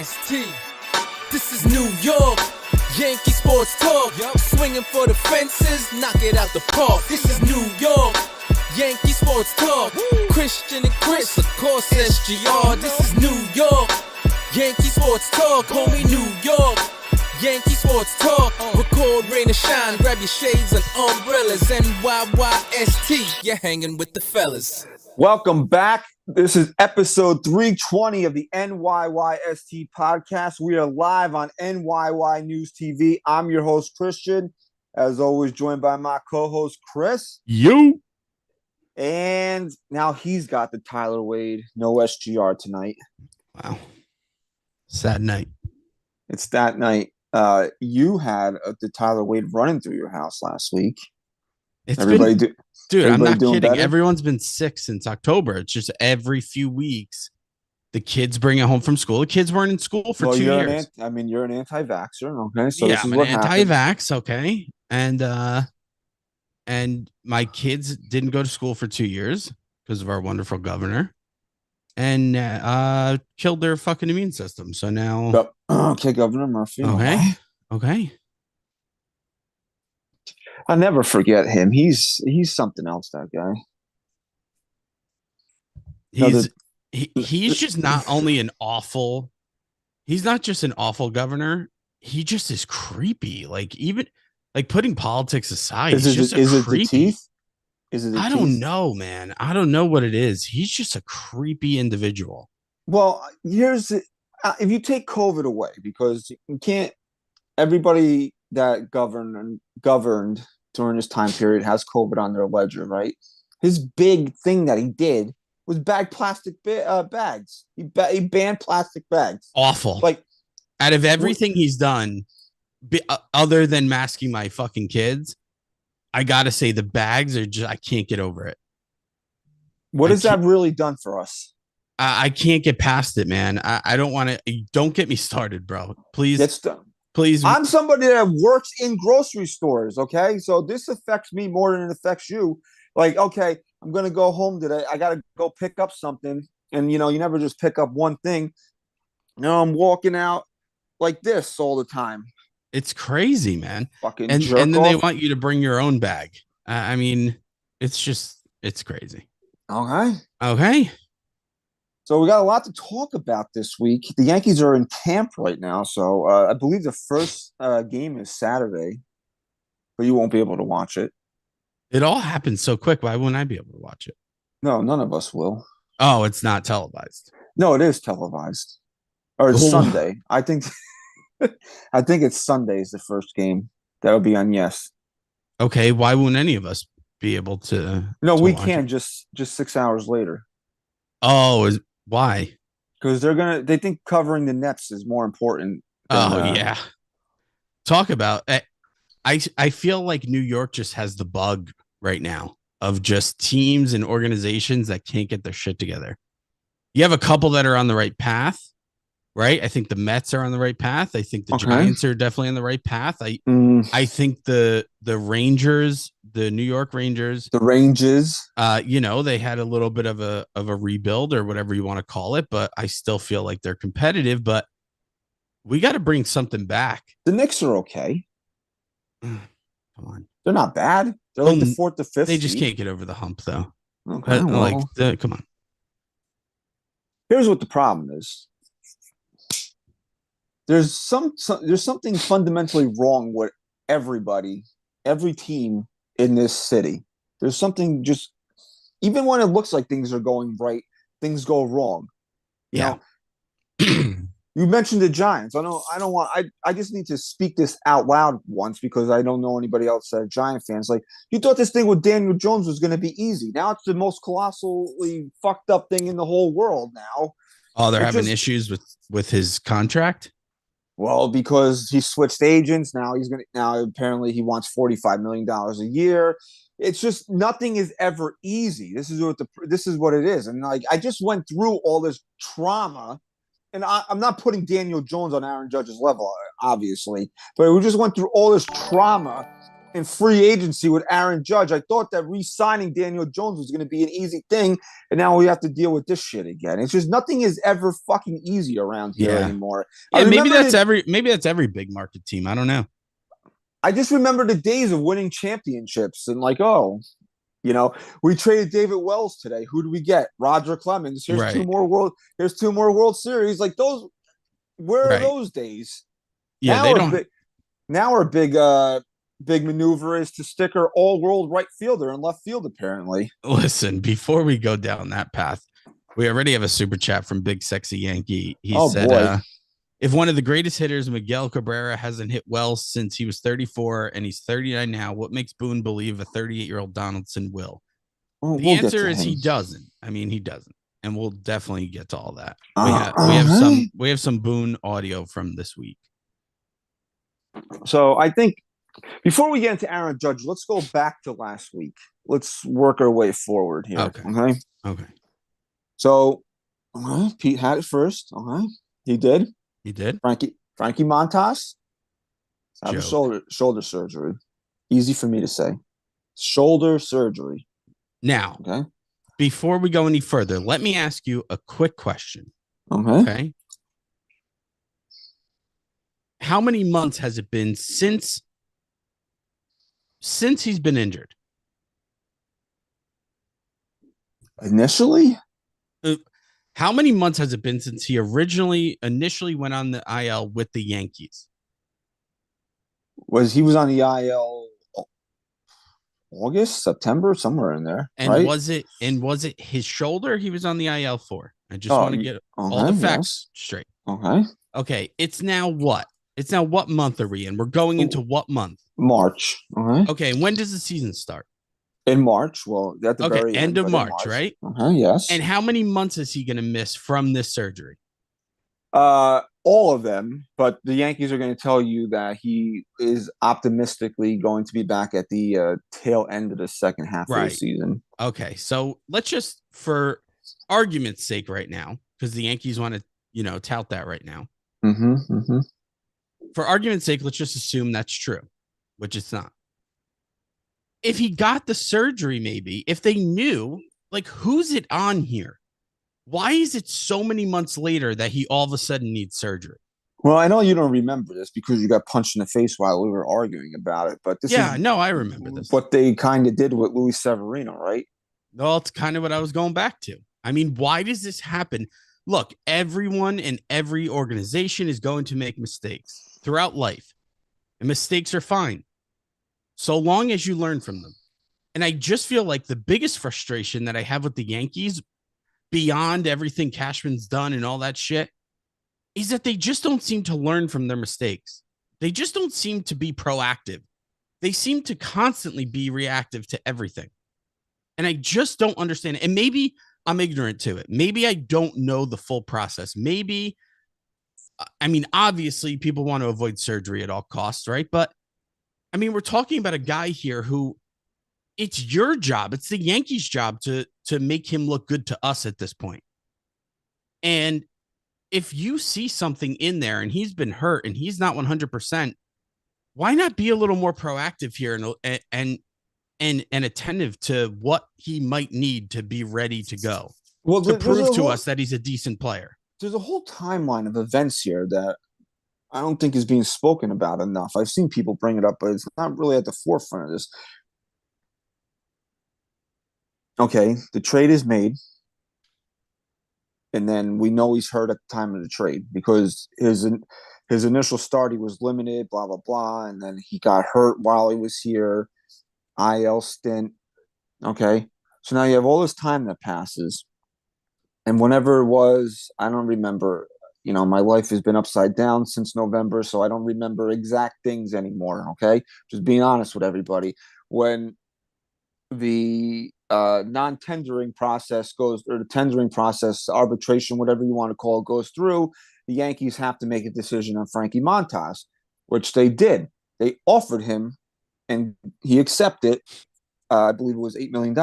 NyynewsTV. This is New York. Yankee sports talk. Swinging for the fences, knock it out the park. This is New York. Yankee sports talk. Christian and Chris, of course SGR. This is New York. Yankee sports talk, homie. New York. Yankee sports talk. Record, rain or shine. Grab your shades and umbrellas. NyynewsTV. You're hanging with the fellas. Welcome back. This is episode 320 of the NyynewsTV podcast. We are live on NyynewsTV. I'm your host, Christian. As always, joined by my co-host, Chris. You. And now he's got the Tyler Wade, no SGR tonight. Wow. Sad night. It's that night. You had the Tyler Wade running through your house last week. Dude, I'm not kidding. Better? Everyone's been sick since October. It's just every few weeks, the kids bring it home from school. The kids weren't in school for 2 years. You're an anti-vaxxer, okay? So yeah, this is I'm what an anti-vax, okay? And my kids didn't go to school for 2 years because of our wonderful governor, and killed their fucking immune system. So now, okay, Governor Murphy. Okay. I'll never forget him. He's something else, that guy. He's just not only an awful, he's not just an awful governor. He just is creepy. Like, even like putting politics aside, is it the teeth? I don't know, man. I don't know what it is. He's just a creepy individual. Well, if you take COVID away, because you can't, everybody that governed during this time period has COVID on their ledger, right? His big thing that he did was bag plastic bags. He banned plastic bags. Awful. Like, out of everything he's done, other than masking my fucking kids, I gotta say the bags are just, I can't get over it. What has that really done for us? I can't get past it, man. I don't want to. Don't get me started, bro. Please. Please. I'm somebody that works in grocery stores, okay? So this affects me more than it affects you. Like, okay, I'm going to go home today. I got to go pick up something. And, you never just pick up one thing. I'm walking out like this all the time. It's crazy, man. Fucking And jerk then they off. want you to bring your own bag. I mean, it's crazy. Okay. So we got a lot to talk about this week. The Yankees are in camp right now. So I believe the first game is Saturday, but you won't be able to watch it. It all happened so quick. Why wouldn't I be able to watch it? No, none of us will. Oh, it's not televised. No, it is televised. Or it's Sunday. I think it's Sunday is the first game. That'll be on Yes. Okay, why wouldn't any of us be able to? No, we can just 6 hours later. Oh, why? Because they think covering the Nets is more important. Yeah. Talk about I feel like New York just has the bug right now of just teams and organizations that can't get their shit together. You have a couple that are on the right path, right? I think the Mets are on the right path. I think the Giants are definitely on the right path. I think the Rangers, the New York Rangers, the Rangers, they had a little bit of a rebuild or whatever you want to call it, but I still feel like they're competitive, but we got to bring something back. The Knicks are okay. Come on. They're not bad. They're like the fourth to fifth. They just can't get over the hump though. Okay, come on. Here's what the problem is. There's something fundamentally wrong with every team in this city. There's something even when it looks like things are going right, things go wrong. Yeah. You mentioned the Giants. I just need to speak this out loud once because I don't know anybody else that are Giant fans. Like, you thought this thing with Daniel Jones was going to be easy. Now it's the most colossally fucked up thing in the whole world now. Oh, they're having issues with his contract? Well, because he switched agents. Now apparently he wants $45 million a year. It's just nothing is ever easy. This is what it is. And like, I just went through all this trauma. And I'm not putting Daniel Jones on Aaron Judge's level, obviously, but we just went through all this trauma in free agency with Aaron Judge. I thought that re-signing Daniel Jones was going to be an easy thing, and now we have to deal with this shit again. It's just nothing is ever fucking easy around here anymore. Yeah, maybe that's every big market team. I don't know. I just remember the days of winning championships and like, we traded David Wells today. Who do we get? Roger Clemens. Here's two more World Series. Like those, where are those days? Yeah, now our big maneuver is to stick our all-world right fielder in left field. Apparently. Listen, before we go down that path, we already have a super chat from Big Sexy Yankee. He said, if one of the greatest hitters, Miguel Cabrera, hasn't hit well since he was 34 and he's 39 now, what makes Boone believe a 38-year-old Donaldson will? The answer is he doesn't. I mean, he doesn't. And we'll definitely get to all that. We have some Boone audio from this week. So I think before we get into Aaron Judge, let's go back to last week. Let's work our way forward here. Okay. So Pete had it first. Okay. He did. Frankie Montas have a shoulder surgery. Easy for me to say. Shoulder surgery. Now, before we go any further, let me ask you a quick question. Okay. How many months has it been since he's been injured? Initially? How many months has it been since he initially went on the IL with the Yankees? He was on the IL August, September, somewhere in there. And right? was it his shoulder he was on the IL for? I just want to get all the facts straight. Okay. It's now what? What month are we in? We're going into what month? March. Okay. And when does the season start? In March. Well, at the very end of March, right? Yes. And how many months is he going to miss from this surgery? All of them, but the Yankees are going to tell you that he is optimistically going to be back at the tail end of the second half of the season. Okay, so let's just, for argument's sake right now, because the Yankees want to, tout that right now. for argument's sake, let's just assume that's true, which it's not. If he got the surgery, maybe, if they knew, like, who's it on here? Why is it so many months later that he all of a sudden needs surgery? Well, I know you don't remember this because you got punched in the face while we were arguing about it, but this is I remember this. what they kind of did with Luis Severino, right? Well, it's kind of what I was going back to. I mean, why does this happen? Look, everyone in every organization is going to make mistakes throughout life, and mistakes are fine so long as you learn from them. And I just feel like the biggest frustration that I have with the Yankees, beyond everything Cashman's done and all that shit, is that they just don't seem to learn from their mistakes. They just don't seem to be proactive. They seem to constantly be reactive to everything. And I just don't understand it. And maybe I'm ignorant to it. Maybe I don't know the full process. Maybe, I mean, obviously people want to avoid surgery at all costs, right? But I mean, we're talking about a guy here who, it's your job. It's the Yankees' job to make him look good to us at this point. And if you see something in there and he's been hurt and he's not 100%, why not be a little more proactive here and attentive to what he might need to be ready to go, to prove to us that he's a decent player? There's a whole timeline of events here that I don't think is being spoken about enough. I've seen people bring it up, but it's not really at the forefront of this. Okay, the trade is made. And then we know he's hurt at the time of the trade because his initial start, he was limited, blah, blah, blah. And then he got hurt while he was here, IL stint. Okay. So now you have all this time that passes. And whenever it was, I don't remember, my life has been upside down since November. So I don't remember exact things anymore. Okay. Just being honest with everybody. When the non-tendering process goes, or the tendering process, arbitration, whatever you want to call it, goes through, the Yankees have to make a decision on Frankie Montas, which they did. They offered him, and he accepted. I believe it was $8 million,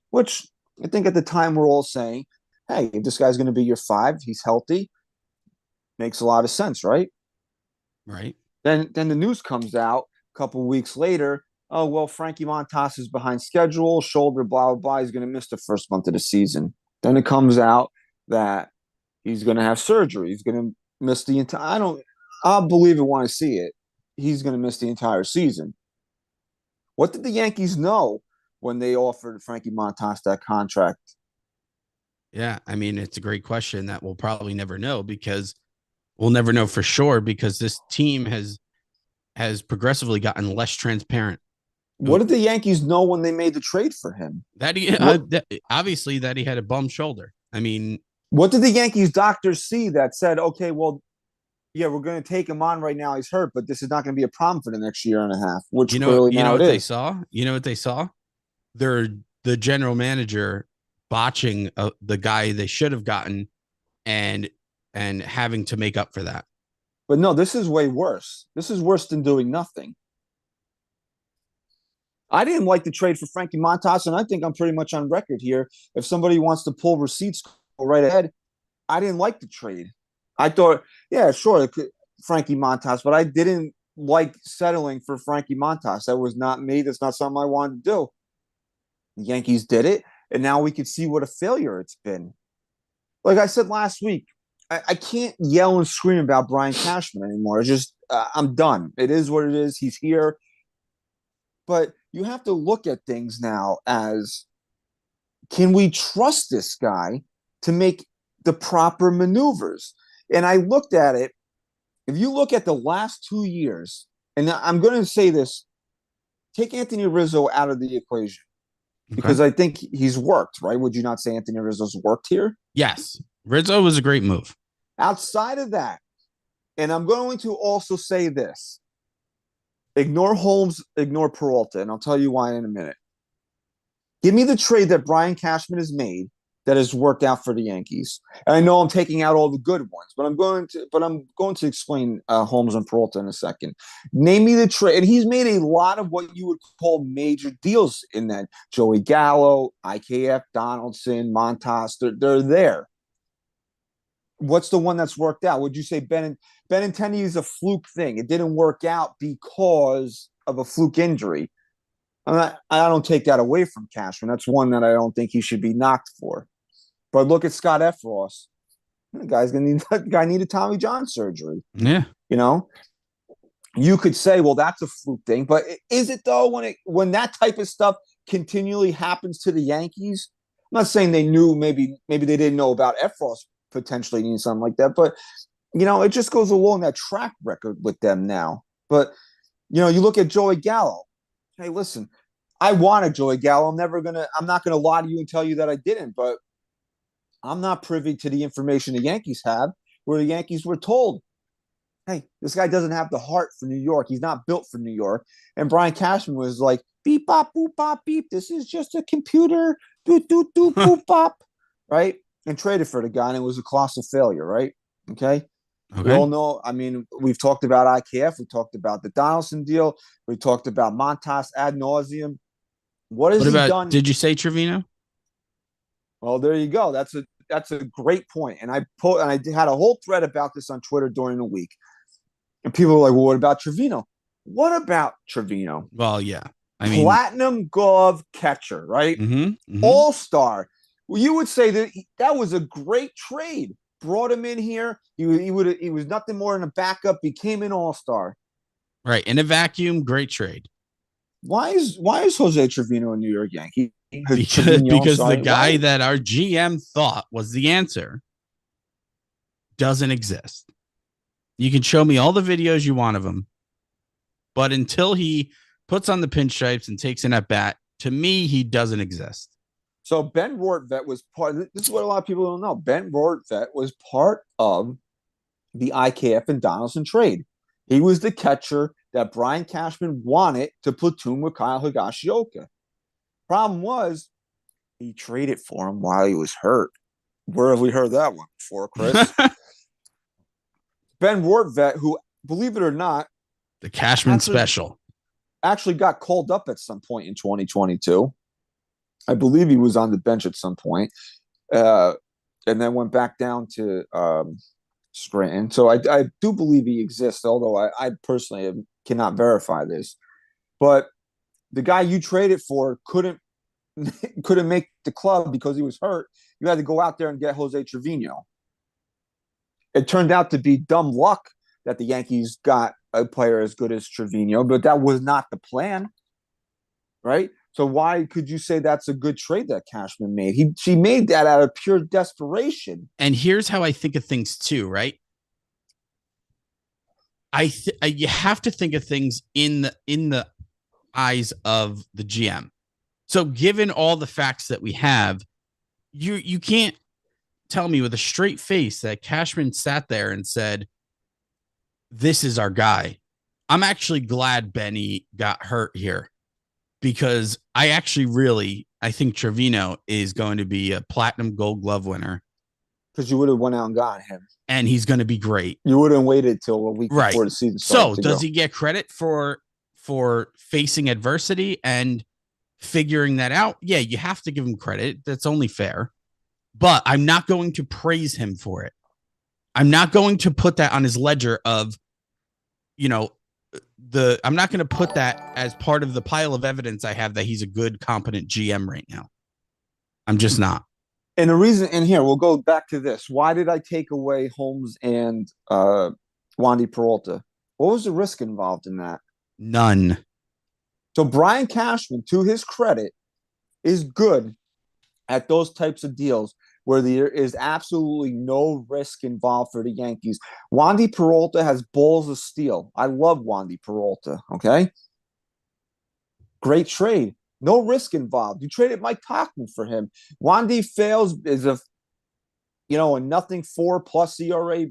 which I think at the time we're all saying, hey, if this guy's going to be your 5, he's healthy, makes a lot of sense, right? Right. Then the news comes out a couple of weeks later. Oh, well, Frankie Montas is behind schedule, shoulder, blah, blah, blah. He's going to miss the first month of the season. Then it comes out that he's going to have surgery. He's going to miss the entire – I'll believe it when I see it. He's going to miss the entire season. What did the Yankees know when they offered Frankie Montas that contract? Yeah, I mean, it's a great question that we'll probably never know, because we'll never know for sure, because this team has progressively gotten less transparent. What did the Yankees know when they made the trade for him? That he obviously that he had a bum shoulder. I mean, what did the Yankees doctors see that said, okay, well, yeah, we're going to take him on right now. He's hurt, but this is not going to be a problem for the next year and a half, which clearly now it is. They saw? You know what they saw? The general manager botching the guy they should have gotten and having to make up for that. But no, this is way worse. This is worse than doing nothing. I didn't like the trade for Frankie Montas, and I think I'm pretty much on record here. If somebody wants to pull receipts, go right ahead. I didn't like the trade. I thought, yeah, sure, Frankie Montas, but I didn't like settling for Frankie Montas. That was not me. That's not something I wanted to do. The Yankees did it, and now we could see what a failure it's been. Like I said last week, I can't yell and scream about Brian Cashman anymore. It's just, I'm done. It is what it is. He's here. But you have to look at things now as, can we trust this guy to make the proper maneuvers? And I looked at it. If you look at the last 2 years, and I'm going to say this, take Anthony Rizzo out of the equation, because I think he's worked, right? Would you not say Anthony Rizzo's worked here? Yes. Rizzo was a great move. Outside of that, and I'm going to also say this, ignore Holmes, ignore Peralta, and I'll tell you why in a minute. Give me the trade that Brian Cashman has made that has worked out for the Yankees. And I know I'm taking out all the good ones, but I'm going to explain Holmes and Peralta in a second. Name me the trade, and he's made a lot of what you would call major deals in that. Joey Gallo, IKF, Donaldson, Montas, they're there. What's the one that's worked out? Would you say Benintendi is a fluke thing? It didn't work out because of a fluke injury. I don't take that away from Cashman. That's one that I don't think he should be knocked for. But look at Scott Efros. The guy needed Tommy John surgery. Yeah. You know, you could say, well, that's a fluke thing, but is it though? When that type of stuff continually happens to the Yankees, I'm not saying they knew. Maybe they didn't know about Efros potentially needing something like that, but it just goes along that track record with them now. But you look at Joey Gallo. Hey, listen, I wanted Joey Gallo. I'm not gonna lie to you and tell you that I didn't, but I'm not privy to the information the Yankees have, where the Yankees were told, hey, this guy doesn't have the heart for New York. He's not built for New York. And Brian Cashman was like, beep, bop, boop, bop, beep. This is just a computer. Doot, doot, doot, boop, bop. Right? And traded for the guy, and it was a colossal failure, right? Okay? We all know, we've talked about IKF. We talked about the Donaldson deal. We talked about Montas ad nauseum. What has he done? Did you say Trevino? Well, there you go. That's a great point. And I had a whole thread about this on Twitter during the week. And people were like, well, what about Trevino? What about Trevino? Well, yeah. Platinum glove catcher, right? All-star. Well, you would say that was a great trade. Brought him in here. He was nothing more than a backup. Became an all-star. Right. In a vacuum, great trade. Why is Jose Trevino a New York Yankee? Because the guy that our GM thought was the answer doesn't exist. You can show me all the videos you want of him, but until he puts on the pinstripes and takes an at bat, to me, he doesn't exist. So Ben Rortvedt was this is what a lot of people don't know. Ben Rortvedt was part of the IKF and Donaldson trade. He was the catcher that Brian Cashman wanted to platoon with Kyle Higashioka. Problem was, he traded for him while he was hurt. Where have we heard that one before, Chris? Ben Rortvedt, who, believe it or not, the Cashman special, actually got called up at some point in 2022. I believe he was on the bench at some point, and then went back down to Scranton. So I do believe he exists, although I personally cannot verify this. But the guy you traded for couldn't make the club because he was hurt. You had to go out there and get Jose Trevino. It turned out to be dumb luck that the Yankees got a player as good as Trevino, but that was not the plan, right? So why could you say that's a good trade that Cashman made? He made that out of pure desperation. And here's how I think of things too, right? You have to think of things in the eyes of the GM. So given all the facts that we have, you can't tell me with a straight face that Cashman sat there and said, this is our guy. I'm actually glad Benny got hurt here, because I think Trevino is going to be a platinum Gold Glove winner. Because you would have went out and got him. And he's going to be great. You wouldn't have waited till a week before the season started. So does he get credit for facing adversity and figuring that out? Yeah, you have to give him credit. That's only fair. But I'm not going to praise him for it. I'm not going to put that on his ledger of, I'm not going to put that as part of the pile of evidence I have that he's a good, competent GM right now. I'm just not. And the reason, and here, we'll go back to this. Why did I take away Holmes and Wandy Peralta? What was the risk involved in that? None. So Brian Cashman, to his credit, is good at those types of deals where there is absolutely no risk involved for the Yankees. Wandy Peralta has balls of steel. I love Wandy Peralta, okay? Great trade. No risk involved. You traded Mike Tauchman for him. Wandy fails is a nothing 4+ ERA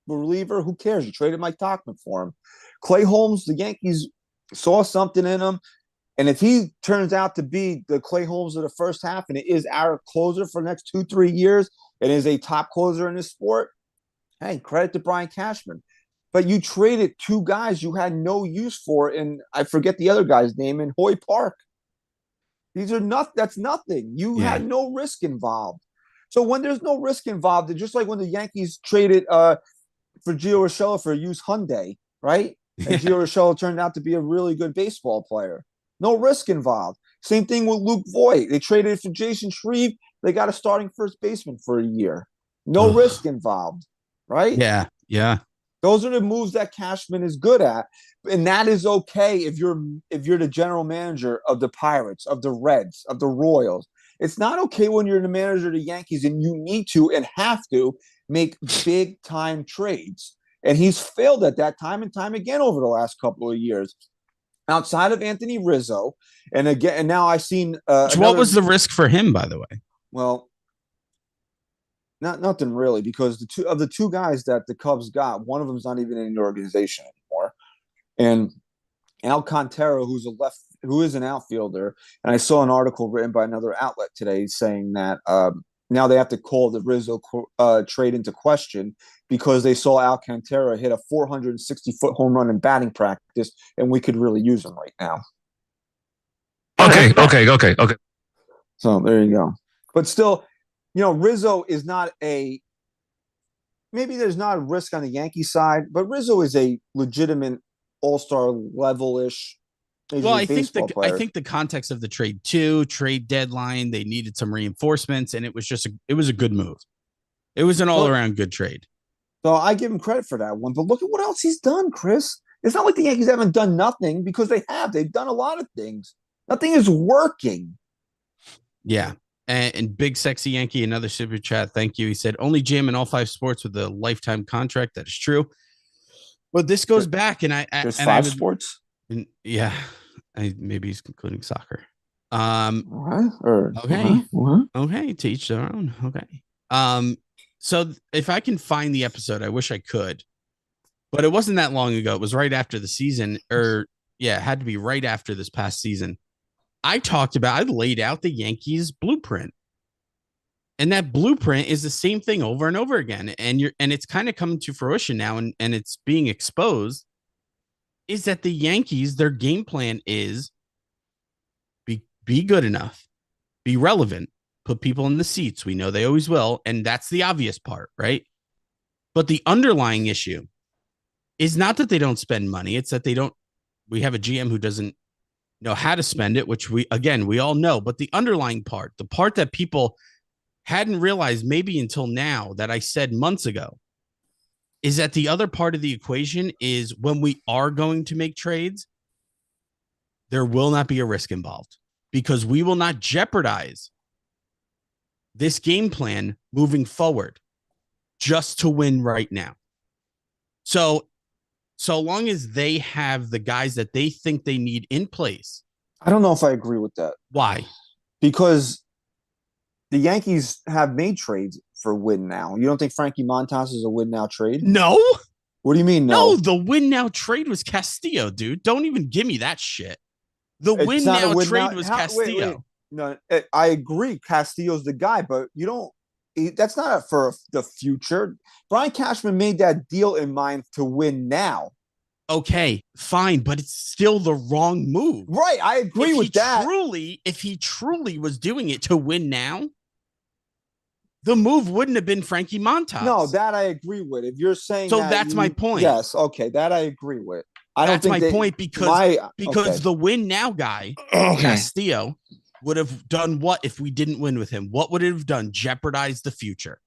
reliever. Who cares? You traded Mike Tauchman for him. Clay Holmes, the Yankees saw something in him. And if he turns out to be the Clay Holmes of the first half, and it is our closer for the next 2-3 years, and is a top closer in this sport, hey, credit to Brian Cashman. But you traded two guys you had no use for, and I forget the other guy's name, in Hoy Park. That's nothing. You had no risk involved. So when there's no risk involved, it's just like when the Yankees traded for Gio Urshela for a used Hyundai, right? And Gio Urshela turned out to be a really good baseball player. No risk involved. Same thing with Luke Voigt. They traded for Jason Shreve. They got a starting first baseman for a year. No risk involved, right? Yeah, yeah. Those are the moves that Cashman is good at, and that is okay if you're the general manager of the Pirates, of the Reds, of the Royals. It's not okay when you're the manager of the Yankees and you need to and have to make big time trades. And he's failed at that time and time again over the last couple of years. Outside of Anthony Rizzo, and again, and now I've seen. What was the risk for him, by the way? Well, nothing really, because the two guys that the Cubs got, one of them's not even in the organization anymore, and Alcantara, who is an outfielder, and I saw an article written by another outlet today saying that now they have to call the Rizzo trade into question because they saw Alcantara hit a 460-foot home run in batting practice, and we could really use him right now. Okay. So there you go. But still, Rizzo is not maybe there's not a risk on the Yankee side, but Rizzo is a legitimate all-star level-ish. Well, I think the context of the trade deadline, they needed some reinforcements, and it was a good move. It was an all-around good trade. So I give him credit for that one. But look at what else he's done, Chris. It's not like the Yankees haven't done nothing, because they have. They've done a lot of things. Nothing is working. Yeah. And Big Sexy Yankee, another super chat. Thank you. He said, only Jam in all 5 sports with a lifetime contract. That is true. But this goes back, and there's 5 sports? Yeah. Maybe he's including soccer. Okay. Okay. To each their own. Okay. So if I can find the episode, I wish I could. But it wasn't that long ago. It was right after the season, it had to be right after this past season. I laid out the Yankees blueprint. And that blueprint is the same thing over and over again. And it's kind of coming to fruition now, and it's being exposed, is that the Yankees, their game plan is be good enough, be relevant, put people in the seats. We know they always will. And that's the obvious part, right? But the underlying issue is not that they don't spend money. It's that we have a GM who doesn't know how to spend it, which we all know. But the underlying part, the part that people hadn't realized maybe until now, that I said months ago, is that the other part of the equation is when we are going to make trades, there will not be a risk involved, because we will not jeopardize this game plan moving forward just to win right now. So long as they have the guys that they think they need in place. I don't know if I agree with that. Why? Because the Yankees have made trades for win now. You don't think Frankie Montas is a win now trade? No. What do you mean no? No, the win now trade was Castillo, dude. Don't even give me that shit. The win now trade was Castillo. Wait. No, I agree. Castillo's the guy, but you don't. That's not for the future. Brian Cashman made that deal in mind to win now. Okay, fine, but it's still the wrong move. Right, I agree with that. If he truly was doing it to win now, the move wouldn't have been Frankie Montas. No, that I agree with. If you're saying so, that's my point. Yes, okay, that I agree with. That's my point, because the win now guy, Castillo, would have done what if we didn't win with him? What would it have done? Jeopardize the future.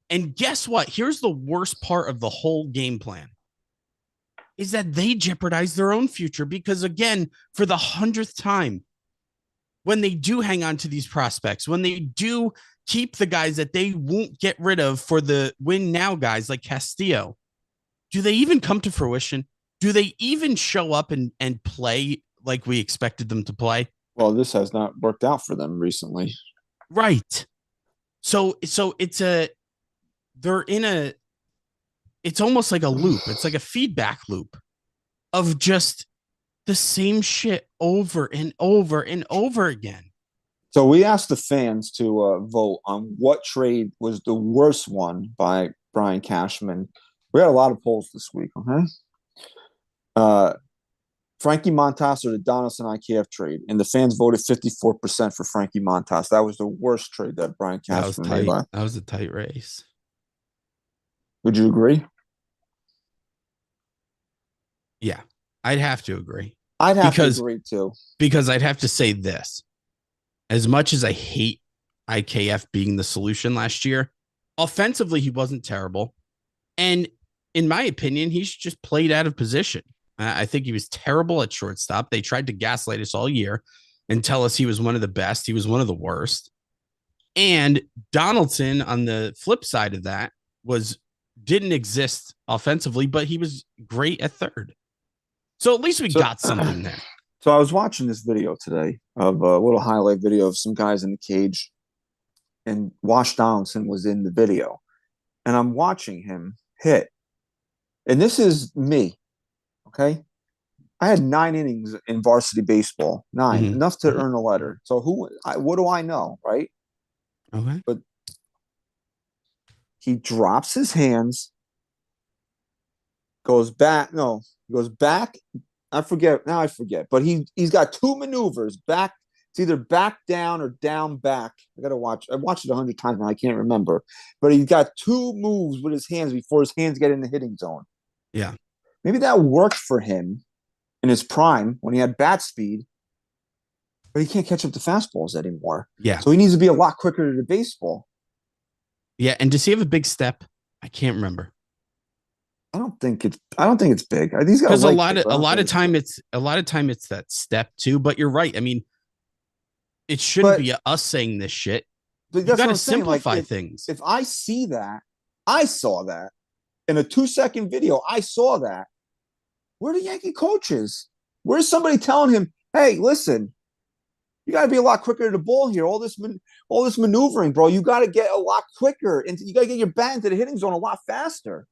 And guess what? Here's the worst part of the whole game plan, is that they jeopardize their own future, because, again, for the 100th time, when they do hang on to these prospects, when they do keep the guys that they won't get rid of for the win now guys like Castillo, do they even come to fruition? Do they even show up and play like we expected them to play? Well, this has not worked out for them recently. Right. So it's almost like a loop. It's like a feedback loop of just the same shit over and over and over again. So we asked the fans to vote on what trade was the worst one by Brian Cashman. We had a lot of polls this week. Okay. Frankie Montas or the Donaldson IKF trade, and the fans voted 54% for Frankie Montas. That was the worst trade that Brian Cashman made. That was a tight race. Would you agree? Yeah, I'd have to agree. I'd have to agree too. Because I'd have to say this. As much as I hate IKF being the solution last year, offensively, he wasn't terrible. And in my opinion, he's just played out of position. I think he was terrible at shortstop. They tried to gaslight us all year and tell us he was one of the best. He was one of the worst. And Donaldson, on the flip side of that, didn't exist offensively, but he was great at third. So at least we got something there. So I was watching this video today of a little highlight video of some guys in the cage, and Wash Donaldson was in the video. And I'm watching him hit. And this is me, okay? I had 9 innings in varsity baseball, 9, enough to earn a letter. So what do I know, right? Okay. But he drops his hands, goes back. I forget. But he's got 2 maneuvers back. It's either back down or down back. I watched it 100 times now. I can't remember. But he's got 2 moves with his hands before his hands get in the hitting zone. Yeah. Maybe that worked for him in his prime when he had bat speed, but he can't catch up to fastballs anymore. Yeah. So he needs to be a lot quicker to the baseball. Yeah. And does he have a big step? I can't remember. I don't think it's big. Because a lot of time it's that step too. But you're right. I mean, it shouldn't be us saying this shit. You got to simplify things. If I see that, I saw that in a 2-second video. I saw that. Where are the Yankee coaches? Where's somebody telling him, "Hey, listen, you got to be a lot quicker to the ball here. All this maneuvering, bro. You got to get a lot quicker, and you got to get your bat into the hitting zone a lot faster."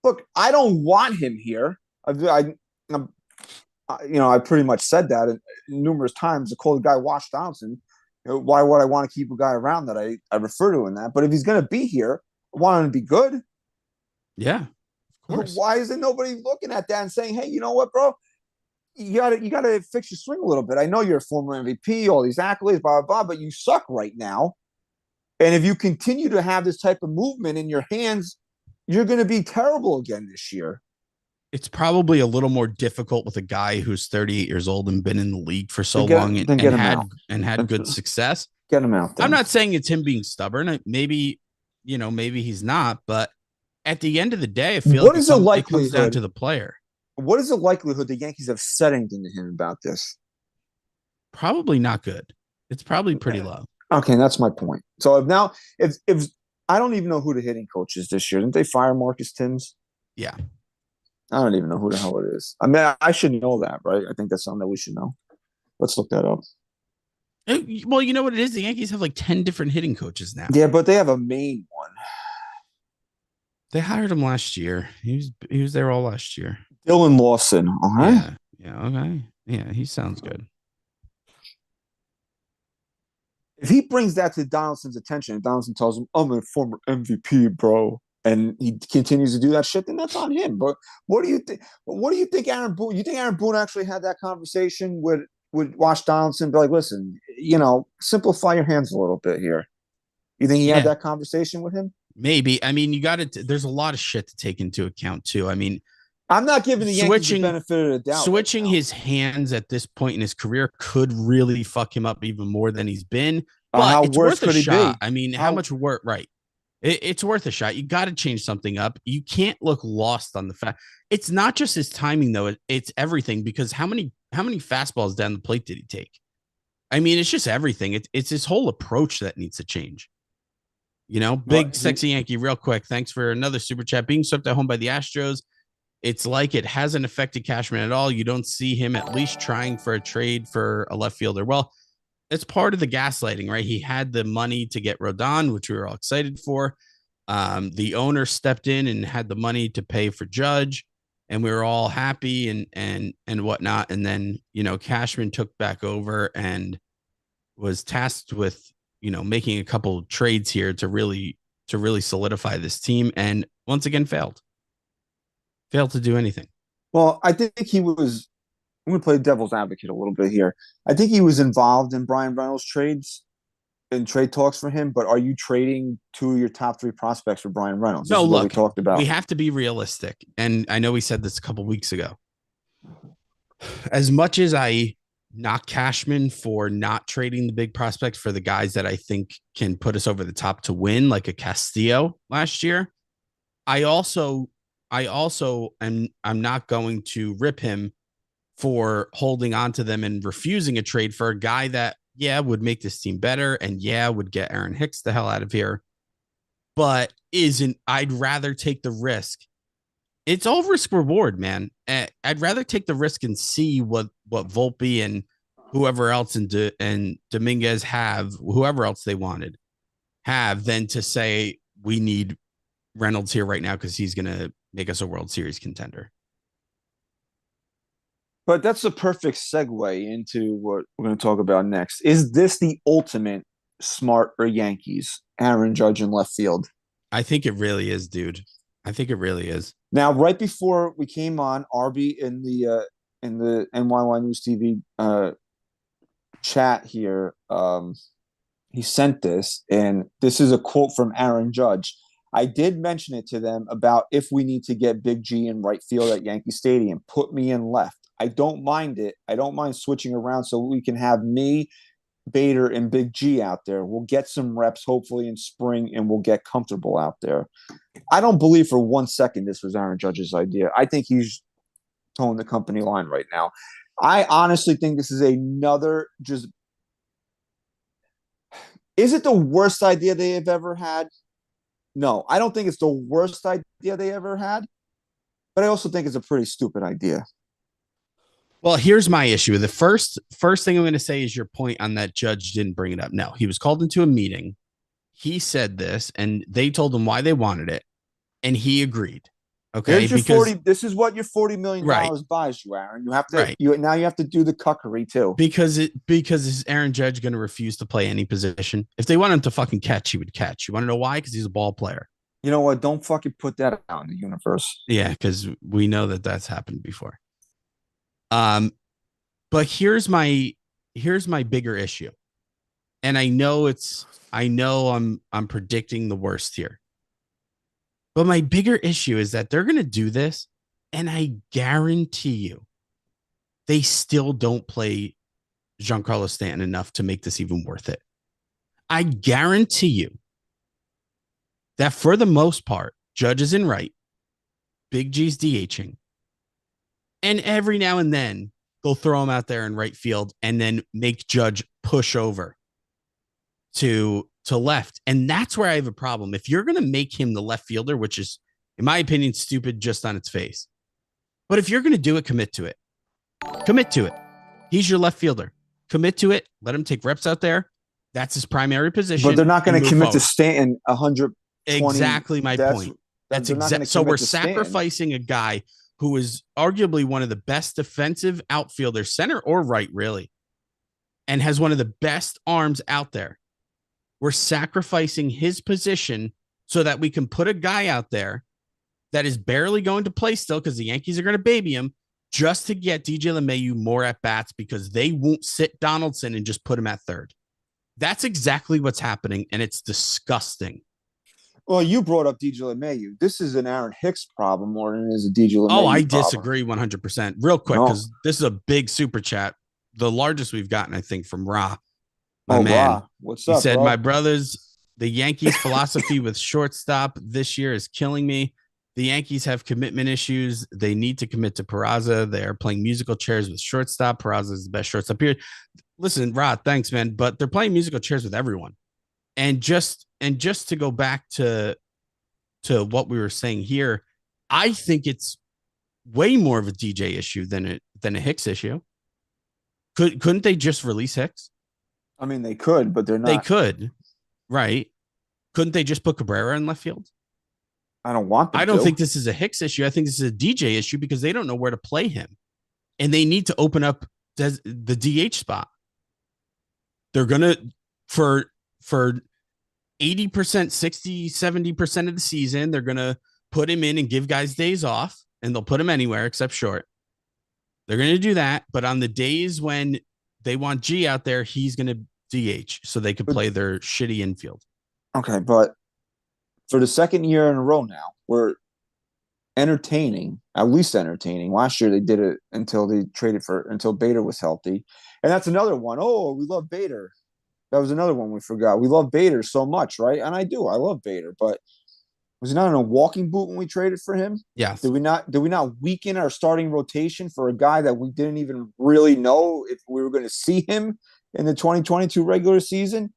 Look, I don't want him here. I pretty much said that numerous times to call the guy Wash Donaldson. Why would I want to keep a guy around that I refer to in that? But if he's going to be here, I want him to be good. Yeah, of course. Why isn't nobody looking at that and saying, "Hey, you know what, bro? You gotta fix your swing a little bit. I know you're a former MVP, all these accolades, blah, blah, blah, but you suck right now. And if you continue to have this type of movement in your hands, you're going to be terrible again this year." It's probably a little more difficult with a guy who's 38 years old and been in the league for so long and had good success. Get him out there. I'm not saying it's him being stubborn. Maybe he's not, but at the end of the day, I feel it comes down to the player. What is the likelihood the Yankees have said anything to him about this? Probably not good. It's probably pretty low. Okay, that's my point. So if I don't even know who the hitting coach is this year. Didn't they fire Marcus Timms? Yeah. I don't even know who the hell it is. I mean, I should know that, right? I think that's something that we should know. Let's look that up. Well, you know what it is? The Yankees have like 10 different hitting coaches now. Yeah, but they have a main one. They hired him last year. He was there all last year. Dylan Lawson. All right. Yeah. Okay. Yeah, he sounds good. If he brings that to Donaldson's attention, and Donaldson tells him, "I'm a former MVP, bro," and he continues to do that shit, then that's on him. But what do you think? What do you think, Aaron Boone? You think Aaron Boone actually had that conversation with Wash Donaldson? Be like, "Listen, simplify your hands a little bit here." You think he had that conversation with him? Maybe. I mean, there's a lot of shit to take into account too. I mean, I'm not giving the Yankees the benefit of the doubt. Switching his hands at this point in his career could really fuck him up even more than he's been. But it's worth a shot. I mean, how much work? Right. It's worth a shot. You got to change something up. You can't look lost on the fact. It's not just his timing, though. It's everything, because how many fastballs down the plate did he take? I mean, it's just everything. It's his whole approach that needs to change. Big sexy Yankee, real quick. Thanks for another super chat. Being swept at home by the Astros. It's like it hasn't affected Cashman at all. You don't see him at least trying for a trade for a left fielder. Well, it's part of the gaslighting, right? He had the money to get Rodon, which we were all excited for. The owner stepped in and had the money to pay for Judge, and we were all happy and whatnot. And then, Cashman took back over and was tasked with, making a couple trades here to really solidify this team. And once again, failed to do anything. Well, I think he was. I'm going to play devil's advocate a little bit here. I think he was involved in Brian Reynolds trades and trade talks for him. But are you trading two of your top three prospects for Brian Reynolds? This No, is what we look, talked we about. have to be realistic. And I know we said this a couple weeks ago. As much as I knock Cashman for not trading the big prospects for the guys that I think can put us over the top to win, like a Castillo last year, I also I'm not going to rip him for holding on to them and refusing a trade for a guy that, yeah, would make this team better and, yeah, would get Aaron Hicks the hell out of here, but isn't. I'd rather take the risk. It's all risk reward, man. I'd rather take the risk and see what Volpe and whoever else and Dominguez have, whoever else they wanted have, than to say we need Reynolds here right now because he's going to make us a World Series contender. But that's the perfect segue into what we're going to talk about next. Is this the ultimate smart or Yankees? Aaron Judge in left field. I think it really is, dude. I think it really is. Now, right before we came on, Arby in the NYY News TV chat here, he sent this, and this is a quote from Aaron Judge. I did mention it to them about if we need to get Big G in right field at Yankee Stadium, put me in left. I don't mind it. I don't mind switching around so we can have me, Bader, and Big G out there. We'll get some reps hopefully in spring, and we'll get comfortable out there. I don't believe for 1 second this was Aaron Judge's idea. I think he's towing the company line right now. I honestly think this is another just. Is it the worst idea they have ever had? No, I don't think it's the worst idea they ever had, but I also think it's a pretty stupid idea. Well, here's my issue. The first thing I'm going to say is your point on that Judge didn't bring it up. No, he was called into a meeting. He said this, and they told him why they wanted it, and he agreed. Okay, Here's your 40. This is what your $40 million buys you, Aaron. You have to. Right. You have to do the cuckery too. Because is Aaron Judge going to refuse to play any position? If they want him to fucking catch, he would catch. You want to know why? Because he's a ball player. You know what? Don't fucking put that out in the universe. Yeah, because we know that that's happened before. But here's my bigger issue. And I know I'm predicting the worst here. But my bigger issue is that they're going to do this, and I guarantee you they still don't play Giancarlo Stanton enough to make this even worth it. I guarantee you that for the most part, Judge is in right, Big G's DHing, and every now and then they'll throw him out there in right field and then make Judge push over to left. And that's where I have a problem. If you're going to make him the left fielder, which is, in my opinion, stupid just on its face, but if you're going to do it, commit to it. Commit to it. He's your left fielder. Commit to it. Let him take reps out there. That's his primary position. But they're not going to commit to Stanton 120. Exactly my point. That's exactly. So we're sacrificing a guy who is arguably one of the best defensive outfielders, center or right, really, and has one of the best arms out there. We're sacrificing his position so that we can put a guy out there that is barely going to play still because the Yankees are going to baby him just to get DJ LeMahieu more at bats because they won't sit Donaldson and just put him at third. That's exactly what's happening, and it's disgusting. Well, you brought up DJ LeMahieu. This is an Aaron Hicks problem more than it is a DJ LeMahieu Oh, I problem. disagree 100%. Real quick, because this is a big super chat, the largest we've gotten, I think, from Ra. My man. Ra. What's up, He said, bro? my brothers, the Yankees' philosophy with shortstop this year is killing me. The Yankees have commitment issues. They need to commit to Peraza. They are playing musical chairs with shortstop. Peraza is the best shortstop here. Listen, Ra, thanks, man. But they're playing musical chairs with everyone. And just to go back to what we were saying here, I think it's way more of a DJ issue than a Hicks issue. Couldn't they just release Hicks? I mean, they could, but they're not. They could, right? Couldn't they just put Cabrera in left field? I don't want them I don't to. think this is a Hicks issue. I think this is a DJ issue because they don't know where to play him. And they need to open up the DH spot. They're going to, for 80%, 60, 70% of the season, they're going to put him in and give guys days off. and they'll put him anywhere except short. They're going to do that. But on the days when they want G out there, he's going to DH so they could play their shitty infield. Okay, but for the second year in a row now, we're entertaining, at least entertaining. Last year they did it until Bader was healthy. And that's another one. Oh, we love Bader. That was another one we forgot. We love Bader so much, right? And I do. I love Bader, but was he not in a walking boot when we traded for him? Yes. Did we not weaken our starting rotation for a guy that we didn't even really know if we were going to see him in the 2022 regular season?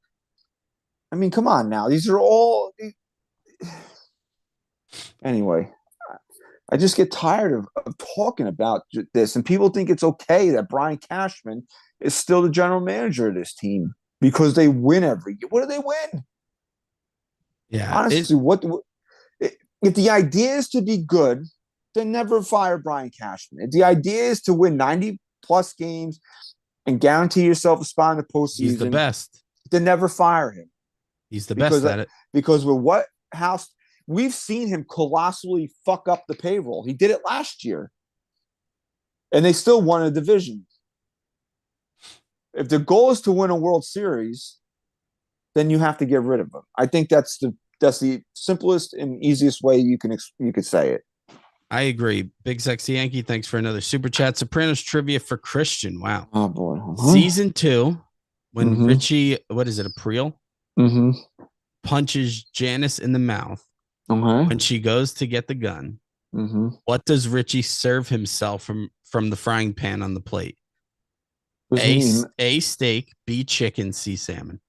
I mean, come on now. These are all anyway. I just get tired of talking about this, and people think it's okay that Brian Cashman is still the general manager of this team because they win every year. What do they win? Yeah, honestly, if the idea is to be good, then never fire Brian Cashman. If the idea is to win 90-plus games and guarantee yourself a spot in the postseason, he's the best. Then never fire him. He's the best at it. Because with what house we've seen him colossally fuck up the payroll. He did it last year, and they still won a division. If the goal is to win a World Series, then you have to get rid of him. I think that's the simplest and easiest way you could say it. I agree. Big Sexy Yankee, thanks for another super chat. Sopranos trivia for Christian. Wow. Oh boy. Season 2, when Richie, what is it, April? Punches Janice in the mouth when she goes to get the gun. What does Richie serve himself from the frying pan on the plate? A steak, B chicken, C salmon.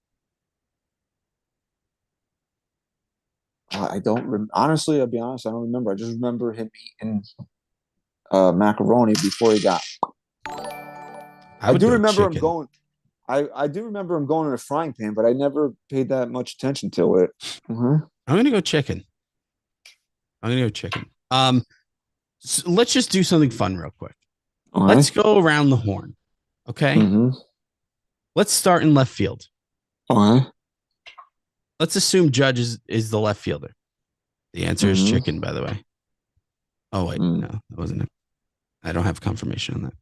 I don't honestly. I'll be honest. I don't remember. I just remember him eating macaroni before he got. I do remember him going. I do remember him going in a frying pan, but I never paid that much attention to it. I'm gonna go chicken. So let's just do something fun real quick. Let's go around the horn. Okay. Let's start in left field. Let's assume Judge is the left fielder. The answer is chicken, by the way. Oh wait, no, that wasn't it. I don't have confirmation on that.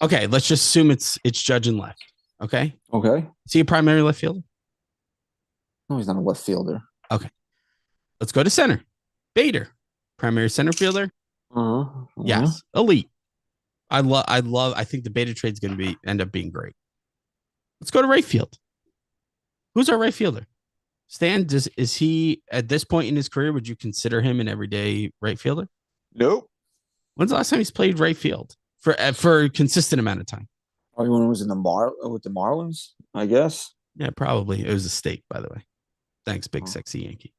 Okay, let's just assume it's Judge and left. Okay. Is he a primary left fielder? No, he's not a left fielder. Okay. Let's go to center. Bader, primary center fielder. Yes, elite. I think the Bader trade's going to end up being great. Let's go to right field. Who's our right fielder? Stan, is he at this point in his career? Would you consider him an everyday right fielder? Nope. When's the last time he's played right field for a consistent amount of time? Probably when he was in with the Marlins, I guess. Yeah, probably. It was a steak, by the way. Thanks, Big Sexy Yankee.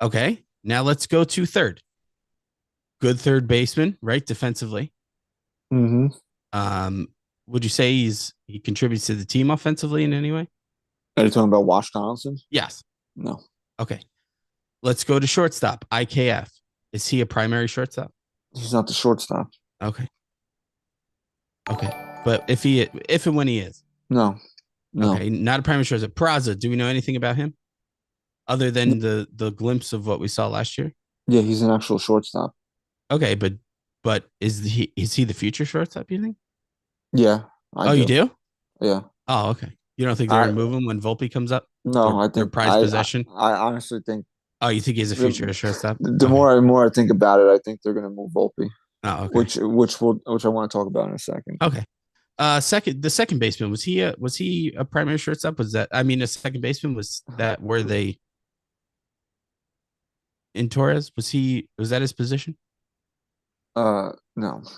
Okay, now let's go to third. Good third baseman, right? Defensively. Would you say he contributes to the team offensively in any way? Are you talking about Wash Donaldson? Yes. No. Okay. Let's go to shortstop. IKF. Is he a primary shortstop? He's not the shortstop. Okay. But if and when he is. No. Okay. Not a primary shortstop. Peraza. Do we know anything about him? Other than the glimpse of what we saw last year? Yeah, he's an actual shortstop. Okay, but is he the future shortstop, you think? Yeah. You do? Yeah. Oh, okay. You don't think they're going to move him when Volpe comes up? No, I think their prized possession. I honestly think. Oh, you think he's a future shortstop? The more I think about it, I think they're going to move Volpe. Oh, okay. Which I want to talk about in a second. Okay. The second baseman, was he a primary shortstop? A second baseman, was that where they in Torres? Was that his position? No.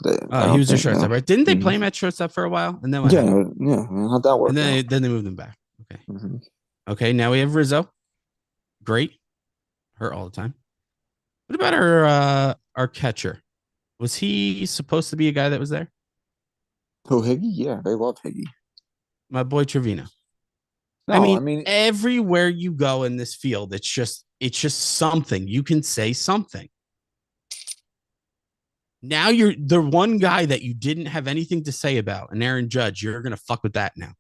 He was a shortstop, right? Didn't they play him at shortstop for a while? And then how'd that work? And then they moved him back. Okay. Okay, now we have Rizzo. Great. Hurt all the time. What about our catcher? Was he supposed to be a guy that was there? Oh, Higgy? Yeah, they love Higgy. My boy Trevino. No, I mean, everywhere you go in this field, it's just something. You can say something. Now you're the one guy that you didn't have anything to say about, and Aaron Judge, you're going to fuck with that now.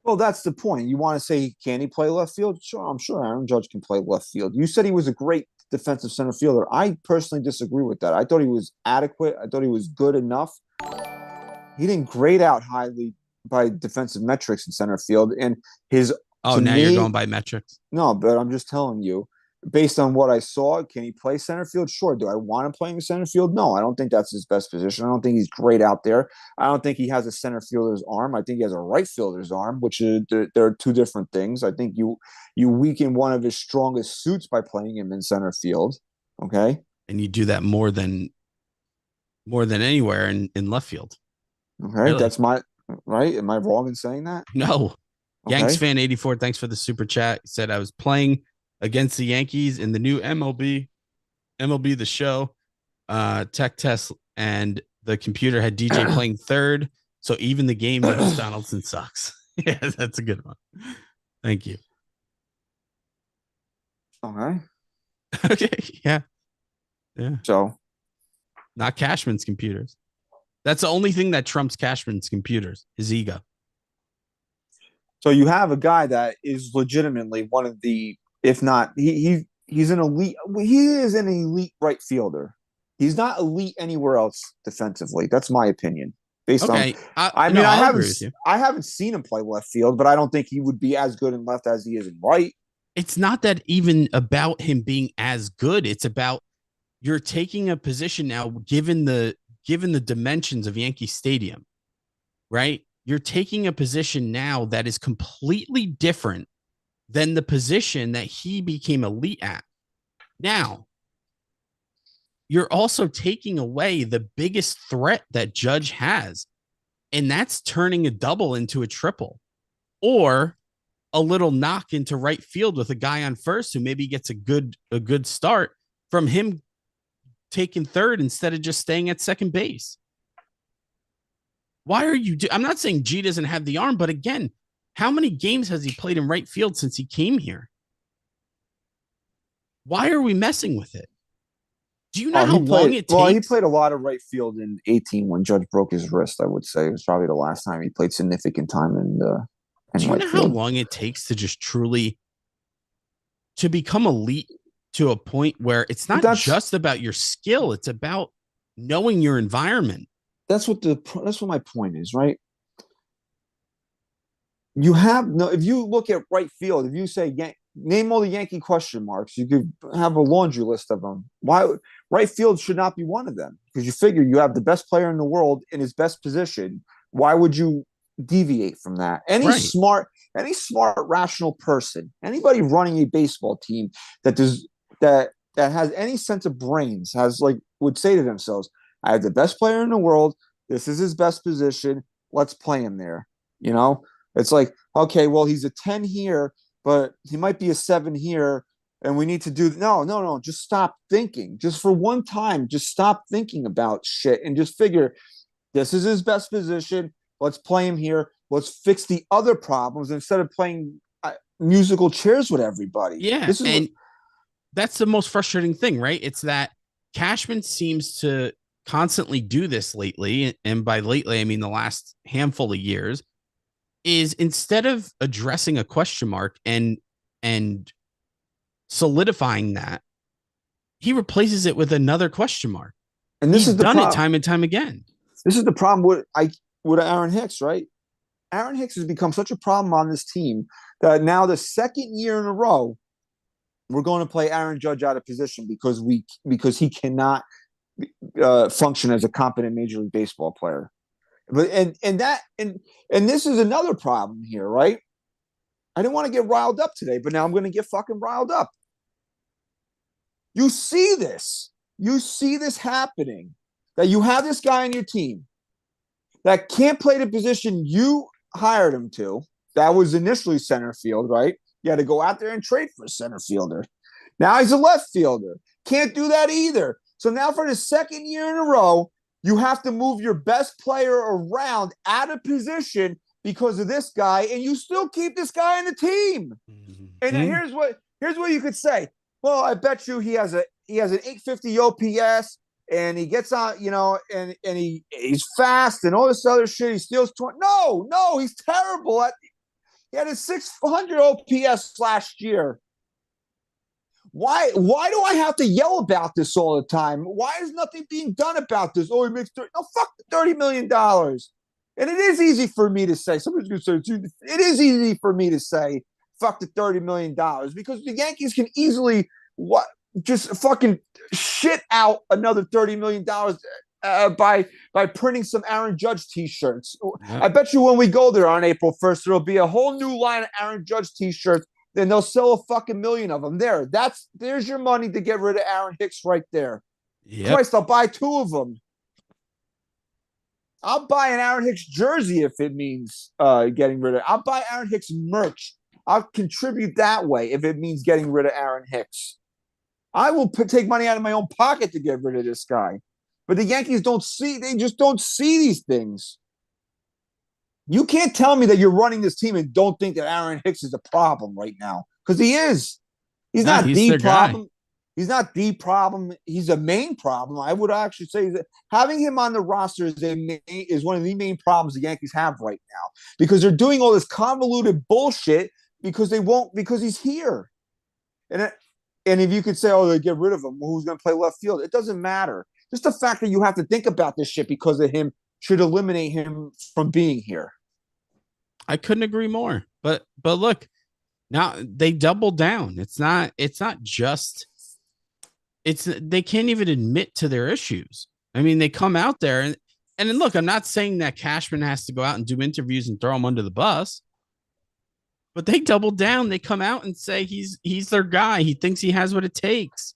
Well, that's the point. You want to say, can he play left field? Sure, I'm sure Aaron Judge can play left field. You said he was a great defensive center fielder. I personally disagree with that. I thought he was adequate. I thought he was good enough. He didn't grade out highly by defensive metrics in center field. And his you're going by metrics. No, but I'm just telling you, based on what I saw, can he play center field? Sure. Do I want him playing center field? No, I don't think that's his best position. I don't think he's great out there. I don't think he has a center fielder's arm. I think he has a right fielder's arm, which there are two different things. I think you weaken one of his strongest suits by playing him in center field. Okay. And you do that more than anywhere in left field. Okay. Really? That's my right. Am I wrong in saying that? No. Okay. Yanks fan 84. Thanks for the super chat. He said I was playing against the Yankees in the new MLB The Show tech test, and the computer had DJ playing third. So even the game knows Donaldson sucks. Yeah, that's a good one. Thank you. Okay. Okay. Yeah. So not Cashman's computers. That's the only thing that trumps Cashman's computers, his ego. So you have a guy that is legitimately one of the, if not, he's an elite. He is an elite right fielder. He's not elite anywhere else defensively. That's my opinion. Based on, I haven't seen him play left field, but I don't think he would be as good in left as he is in right. It's not that even about him being as good. It's about you're taking a position now, given the dimensions of Yankee Stadium, right? You're taking a position now that is completely different than the position that he became elite at. Now, you're also taking away the biggest threat that Judge has, and that's turning a double into a triple, or a little knock into right field with a guy on first who maybe gets a good start from him taking third instead of just staying at second base. Why are you I'm not saying G doesn't have the arm, but again, how many games has he played in right field since he came here? Why are we messing with it? Do you know how long it takes? Well, he played a lot of right field in 2018 when Judge broke his wrist, I would say. It was probably the last time he played significant time in Do you know how long it takes to just truly to become elite to a point where it's not just about your skill, it's about knowing your environment. That's what my point is, right? You have if you look at right field, if you say name all the Yankee question marks, you could have a laundry list of them. Why right field should not be one of them? Because you figure you have the best player in the world in his best position. Why would you deviate from that? Any smart, rational person, anybody running a baseball team that has any sense of brains would say to themselves, I have the best player in the world. This is his best position. Let's play him there. You know, it's like, okay, well, he's a 10 here, but he might be a 7 here. And we need to do no. Just stop thinking. Just for one time, just stop thinking about shit and just figure this is his best position. Let's play him here. Let's fix the other problems instead of playing musical chairs with everybody. Yeah. That's the most frustrating thing, right? It's that Cashman seems to constantly do this lately, and by lately I mean the last handful of years, is instead of addressing a question mark and solidifying that, he replaces it with another question mark. And he's done it time and time again. This is the problem with Aaron Hicks, right? Aaron Hicks has become such a problem on this team that now the second year in a row we're going to play Aaron Judge out of position because he cannot function as a competent Major League Baseball player. But and this is another problem here, right? I didn't want to get riled up today, but now I'm going to get fucking riled up. You see this happening, that you have this guy on your team that can't play the position you hired him to. That was initially center field, right? You had to go out there and trade for a center fielder. Now he's a left fielder. Can't do that either. So now for the second year in a row, you have to move your best player around out of position because of this guy, and you still keep this guy on the team. Mm-hmm. And here's what you could say. Well, I bet you he has an 850 OPS, and he gets on, and he's fast and all this other shit. He steals 20. No, he's terrible. He had a 600 OPS last year. Why do I have to yell about this all the time? Why is nothing being done about this? Oh, he makes fuck the $30 million. And it is easy for me to say. Somebody's going to say it is easy for me to say fuck the $30 million because the Yankees can easily just fucking shit out another $30 million by printing some Aaron Judge t-shirts. Yep. I bet you when we go there on April 1st, there'll be a whole new line of Aaron Judge t-shirts. Then they'll sell a fucking million of them. There's your money to get rid of Aaron Hicks right there. Yep. Christ, I'll buy 2 of them. I'll buy an Aaron Hicks jersey if it means getting rid of it. I'll buy Aaron Hicks merch. I'll contribute that way if it means getting rid of Aaron Hicks. I will take money out of my own pocket to get rid of this guy. But the Yankees they just don't see these things. You can't tell me that you're running this team and don't think that Aaron Hicks is a problem right now. Because he is. He's not the problem. Guy. He's not the problem. He's a main problem. I would actually say that having him on the roster is one of the main problems the Yankees have right now. Because they're doing all this convoluted bullshit because he's here. And if you could say, oh, they get rid of him, well, who's going to play left field? It doesn't matter. Just the fact that you have to think about this shit because of him should eliminate him from being here. I couldn't agree more. But look, now they double down. They can't even admit to their issues. I mean, they come out there and then look, I'm not saying that Cashman has to go out and do interviews and throw him under the bus, but they double down. They come out and say he's their guy. He thinks he has what it takes.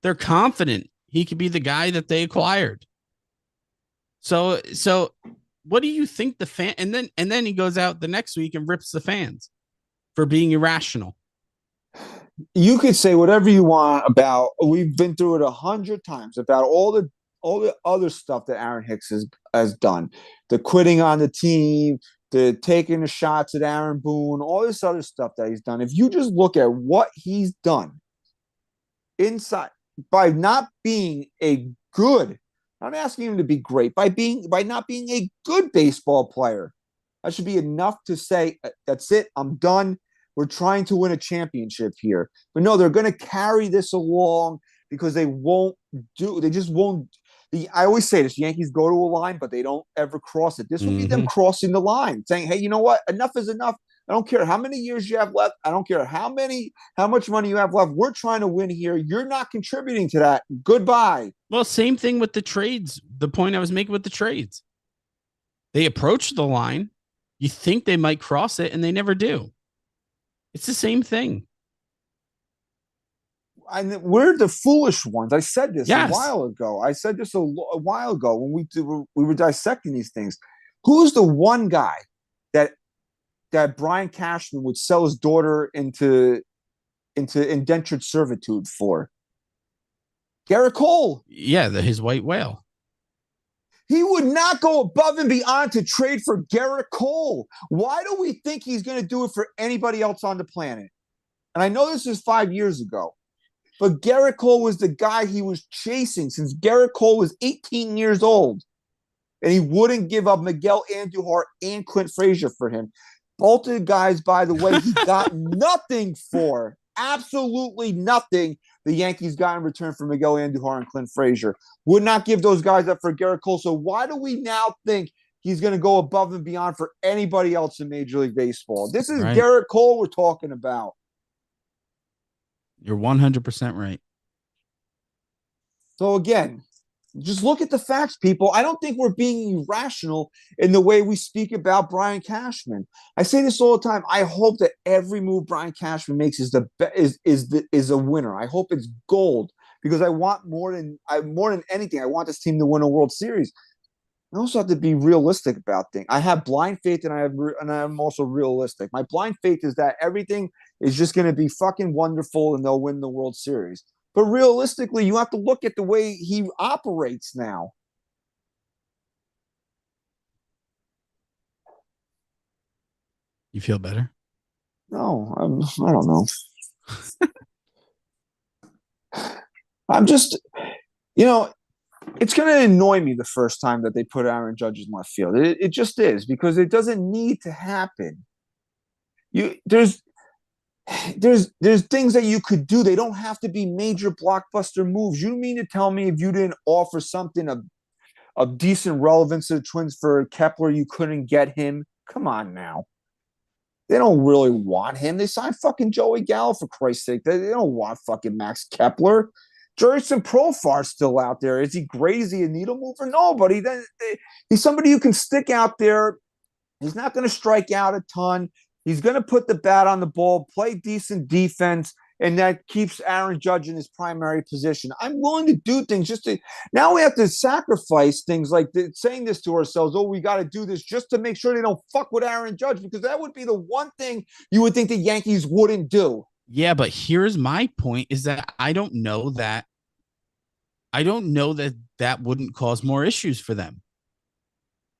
They're confident he could be the guy that they acquired. So what do you think the fan? And then he goes out the next week and rips the fans for being irrational. You could say whatever you want about. We've been through it 100 times about all the other stuff that Aaron Hicks has done, the quitting on the team, the taking the shots at Aaron Boone, all this other stuff that he's done. If you just look at what he's done inside by not being a good. I'm asking him to be great by not being a good baseball player. That should be enough to say, that's it. I'm done. We're trying to win a championship here. But no, they're going to carry this along because they just won't. I always say this, Yankees go to a line, but they don't ever cross it. This will be them crossing the line, saying, hey, you know what? Enough is enough. I don't care how many years you have left. I don't care how much money you have left. We're trying to win here. You're not contributing to that. Goodbye. Well, same thing with the trades. The point I was making with the trades. They approach the line. You think they might cross it, and they never do. It's the same thing. And we're the foolish ones. I said this a while ago. I said this a while ago when we were dissecting these things. Who's the one guy that Brian Cashman would sell his daughter into indentured servitude for? Garrett Cole. Yeah, his white whale. He would not go above and beyond to trade for Garrett Cole. Why do we think he's going to do it for anybody else on the planet? And I know this is 5 years ago, but Garrett Cole was the guy he was chasing since Garrett Cole was 18 years old. And he wouldn't give up Miguel Andujar and Clint Frazier for him. Both of the guys, by the way, he got nothing for. Absolutely nothing the Yankees got in return for Miguel Andujar and Clint Frazier. Would not give those guys up for Garrett Cole. So why do we now think he's going to go above and beyond for anybody else in Major League Baseball? This is right. Garrett Cole we're talking about. You're 100% right. So again, just look at the facts, people. I don't think we're being irrational in the way we speak about Brian Cashman. I say this all the time. I hope that every move Brian Cashman makes is a winner. I hope it's gold because I want more than anything. I want this team to win a World Series. I also have to be realistic about things. I have blind faith and I'm also realistic. My blind faith is that everything is just going to be fucking wonderful and they'll win the World Series. But realistically, you have to look at the way he operates now. You feel better? No, I don't know. I'm just, it's going to annoy me the first time that they put Aaron Judge in left field. It just is because it doesn't need to happen. there's things that you could do. They don't have to be major blockbuster moves. You mean to tell me if you didn't offer something of decent relevance to the Twins for Kepler, you couldn't get him? Come on now. They don't really want him. They signed fucking Joey Gallo, for Christ's sake. They don't want fucking Max Kepler. Jurickson Profar's still out there. Is he great? Is he a needle mover? No, but he's somebody you can stick out there. He's not going to strike out a ton. He's going to put the bat on the ball, play decent defense, and that keeps Aaron Judge in his primary position. I'm willing to do things just to – now we have to sacrifice things like saying this to ourselves, oh, we got to do this just to make sure they don't fuck with Aaron Judge, because that would be the one thing you would think the Yankees wouldn't do. Yeah, but here's my point is that I don't know that that wouldn't cause more issues for them.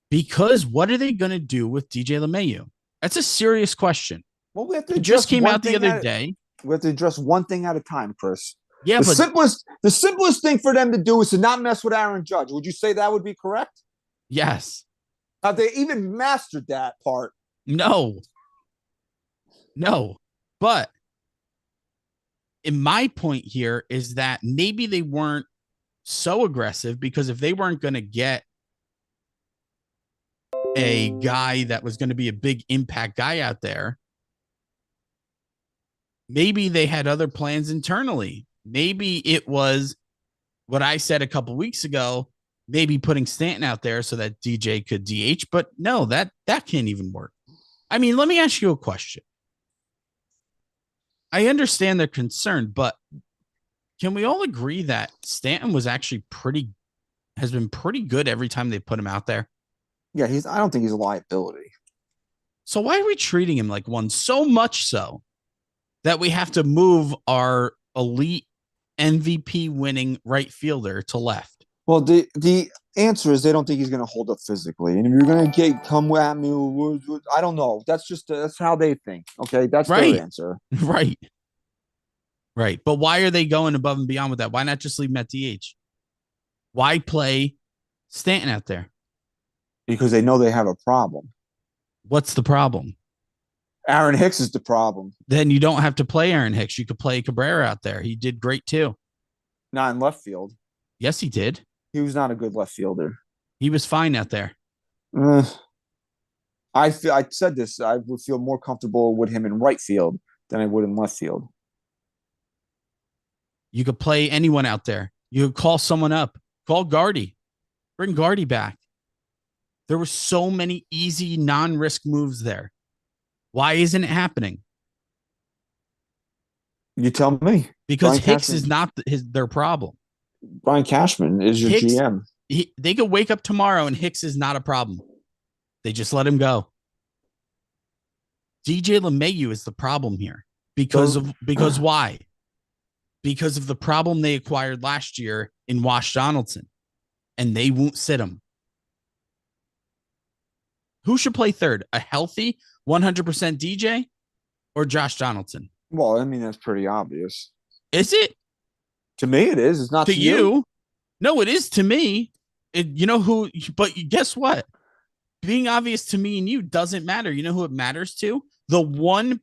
Because what are they going to do with DJ LeMahieu? That's a serious question. Well, we have to it just came out the other day. We have to address one thing at a time, Chris. Yeah, the simplest thing for them to do is to not mess with Aaron Judge. Would you say that would be correct? Yes. Have they even mastered that part? No. But in my point here is that maybe they weren't so aggressive, because if they weren't going to get a guy that was going to be a big impact guy out there, maybe they had other plans internally. Maybe it was what I said a couple weeks ago, maybe putting Stanton out there so that DJ could DH, but no, that can't even work. I mean, let me ask you a question. I understand their concern, but can we all agree that Stanton was actually has been pretty good every time they put him out there? Yeah, I don't think he's a liability. So why are we treating him like one? So much so that we have to move our elite MVP winning right fielder to left. Well, the answer is they don't think he's going to hold up physically. And if you're going to come at me, I don't know. That's how they think. Okay, that's right. Their answer. Right. But why are they going above and beyond with that? Why not just leave him at DH? Why play Stanton out there? Because they know they have a problem. What's the problem? Aaron Hicks is the problem. Then you don't have to play Aaron Hicks. You could play Cabrera out there. He did great too. Not in left field. Yes, he did. He was not a good left fielder. He was fine out there. I said this. I would feel more comfortable with him in right field than I would in left field. You could play anyone out there. You could call someone up. Call Gardy. Bring Gardy back. There were so many easy non-risk moves there. Why isn't it happening? You tell me. Because Brian Hicks Cashman is not their problem. Brian Cashman is your Hicks, GM. They could wake up tomorrow and Hicks is not a problem. They just let him go. DJ LeMahieu is the problem here. Because why? Because of the problem they acquired last year in Wash Donaldson. And they won't sit him. Who should play third? A healthy 100% DJ or Josh Donaldson? Well, I mean, that's pretty obvious. Is it? To me, it is. It's not to you. No, it is to me. You know who? But guess what? Being obvious to me and you doesn't matter. You know who it matters to? The one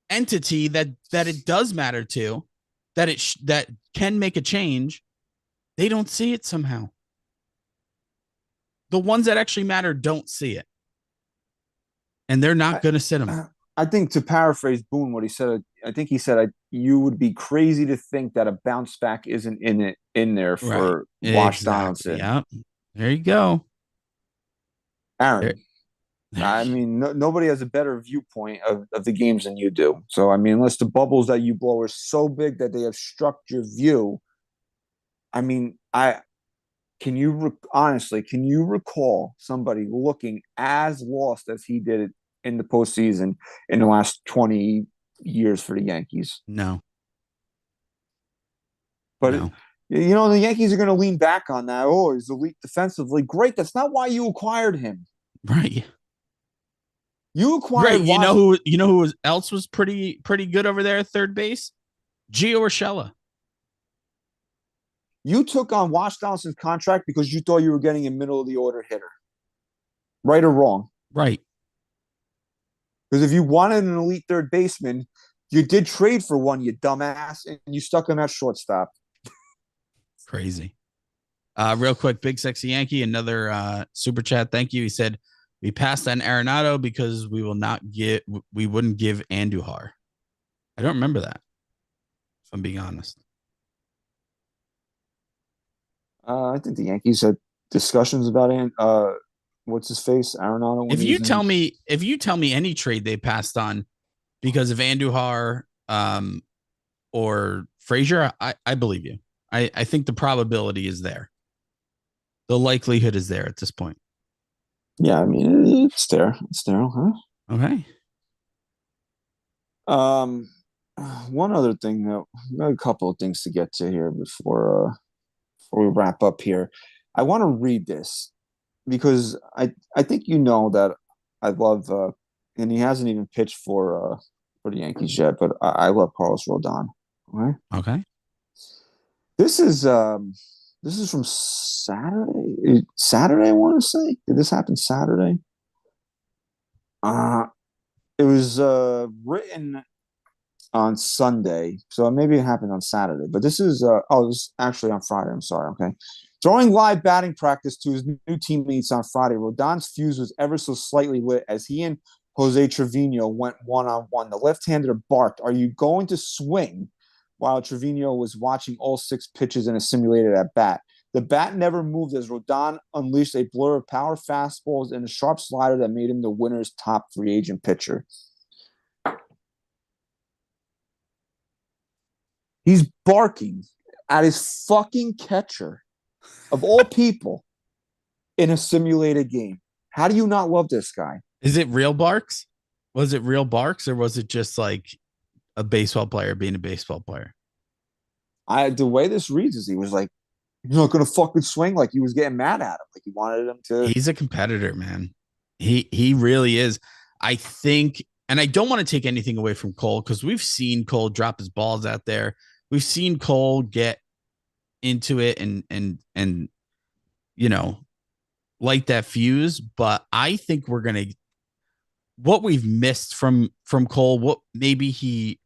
entity that it does matter to, that can make a change. They don't see it somehow. The ones that actually matter don't see it. And they're not going to sit them. I think, to paraphrase Boone, what he said, I think he said, you would be crazy to think that a bounce back isn't in there for Wash Donaldson. Yeah. There you go. Aaron, I mean, nobody has a better viewpoint of the games than you do. So, I mean, unless the bubbles that you blow are so big that they obstruct your view, I mean, can you recall somebody looking as lost as he did in the postseason in the last 20 years for the Yankees? No. But, the Yankees are going to lean back on that. Oh, he's elite defensively. Great. That's not why you acquired him. Right. You acquired You know who else was pretty good over there at third base? Gio Urshela. You took on Wash Donaldson's contract because you thought you were getting a middle of the order hitter. Right or wrong? Right. Because if you wanted an elite third baseman, you did trade for one, you dumbass, and you stuck him at shortstop. Crazy. Real quick, Big Sexy Yankee, another super chat. Thank you. He said, we passed on Arenado because we wouldn't give Andujar. I don't remember that, if I'm being honest. I think the Yankees had discussions about what's his face, Arenado. If you tell me any trade they passed on because of Andujar or Frazier, I believe you. I think the probability is there. The likelihood is there at this point. Yeah, I mean it's there. It's there. Huh? Okay. One other thing though, a couple of things to get to here before we wrap up here. I want to read this because I think you know that I love and he hasn't even pitched for the Yankees yet, but I love Carlos Rodon. Okay. Okay. This is from Saturday. Saturday, I want to say. Did this happen Saturday? It was written on Sunday, so maybe it happened on Saturday. But this is it was actually on Friday. I'm sorry. Okay, throwing live batting practice to his new teammates on Friday. Rodon's fuse was ever so slightly lit as he and Jose Trevino went one-on-one. The left-hander barked, "Are you going to swing?" While Trevino was watching all 6 pitches in a simulated at bat. The bat never moved as Rodon unleashed a blur of power fastballs and a sharp slider that made him the winner's top free agent pitcher. He's barking at his fucking catcher, of all people, in a simulated game. How do you not love this guy? Is it real barks? Was it real barks or was it just like a baseball player being a baseball player? The way this reads is he was like, "He's not gonna fucking swing," like he was getting mad at him, like he wanted him to. He's a competitor, man. He really is. I think, and I don't want to take anything away from Cole because we've seen Cole drop his balls out there. We've seen Cole get into it and light that fuse. But I think we're gonna what we've missed from Cole. What maybe he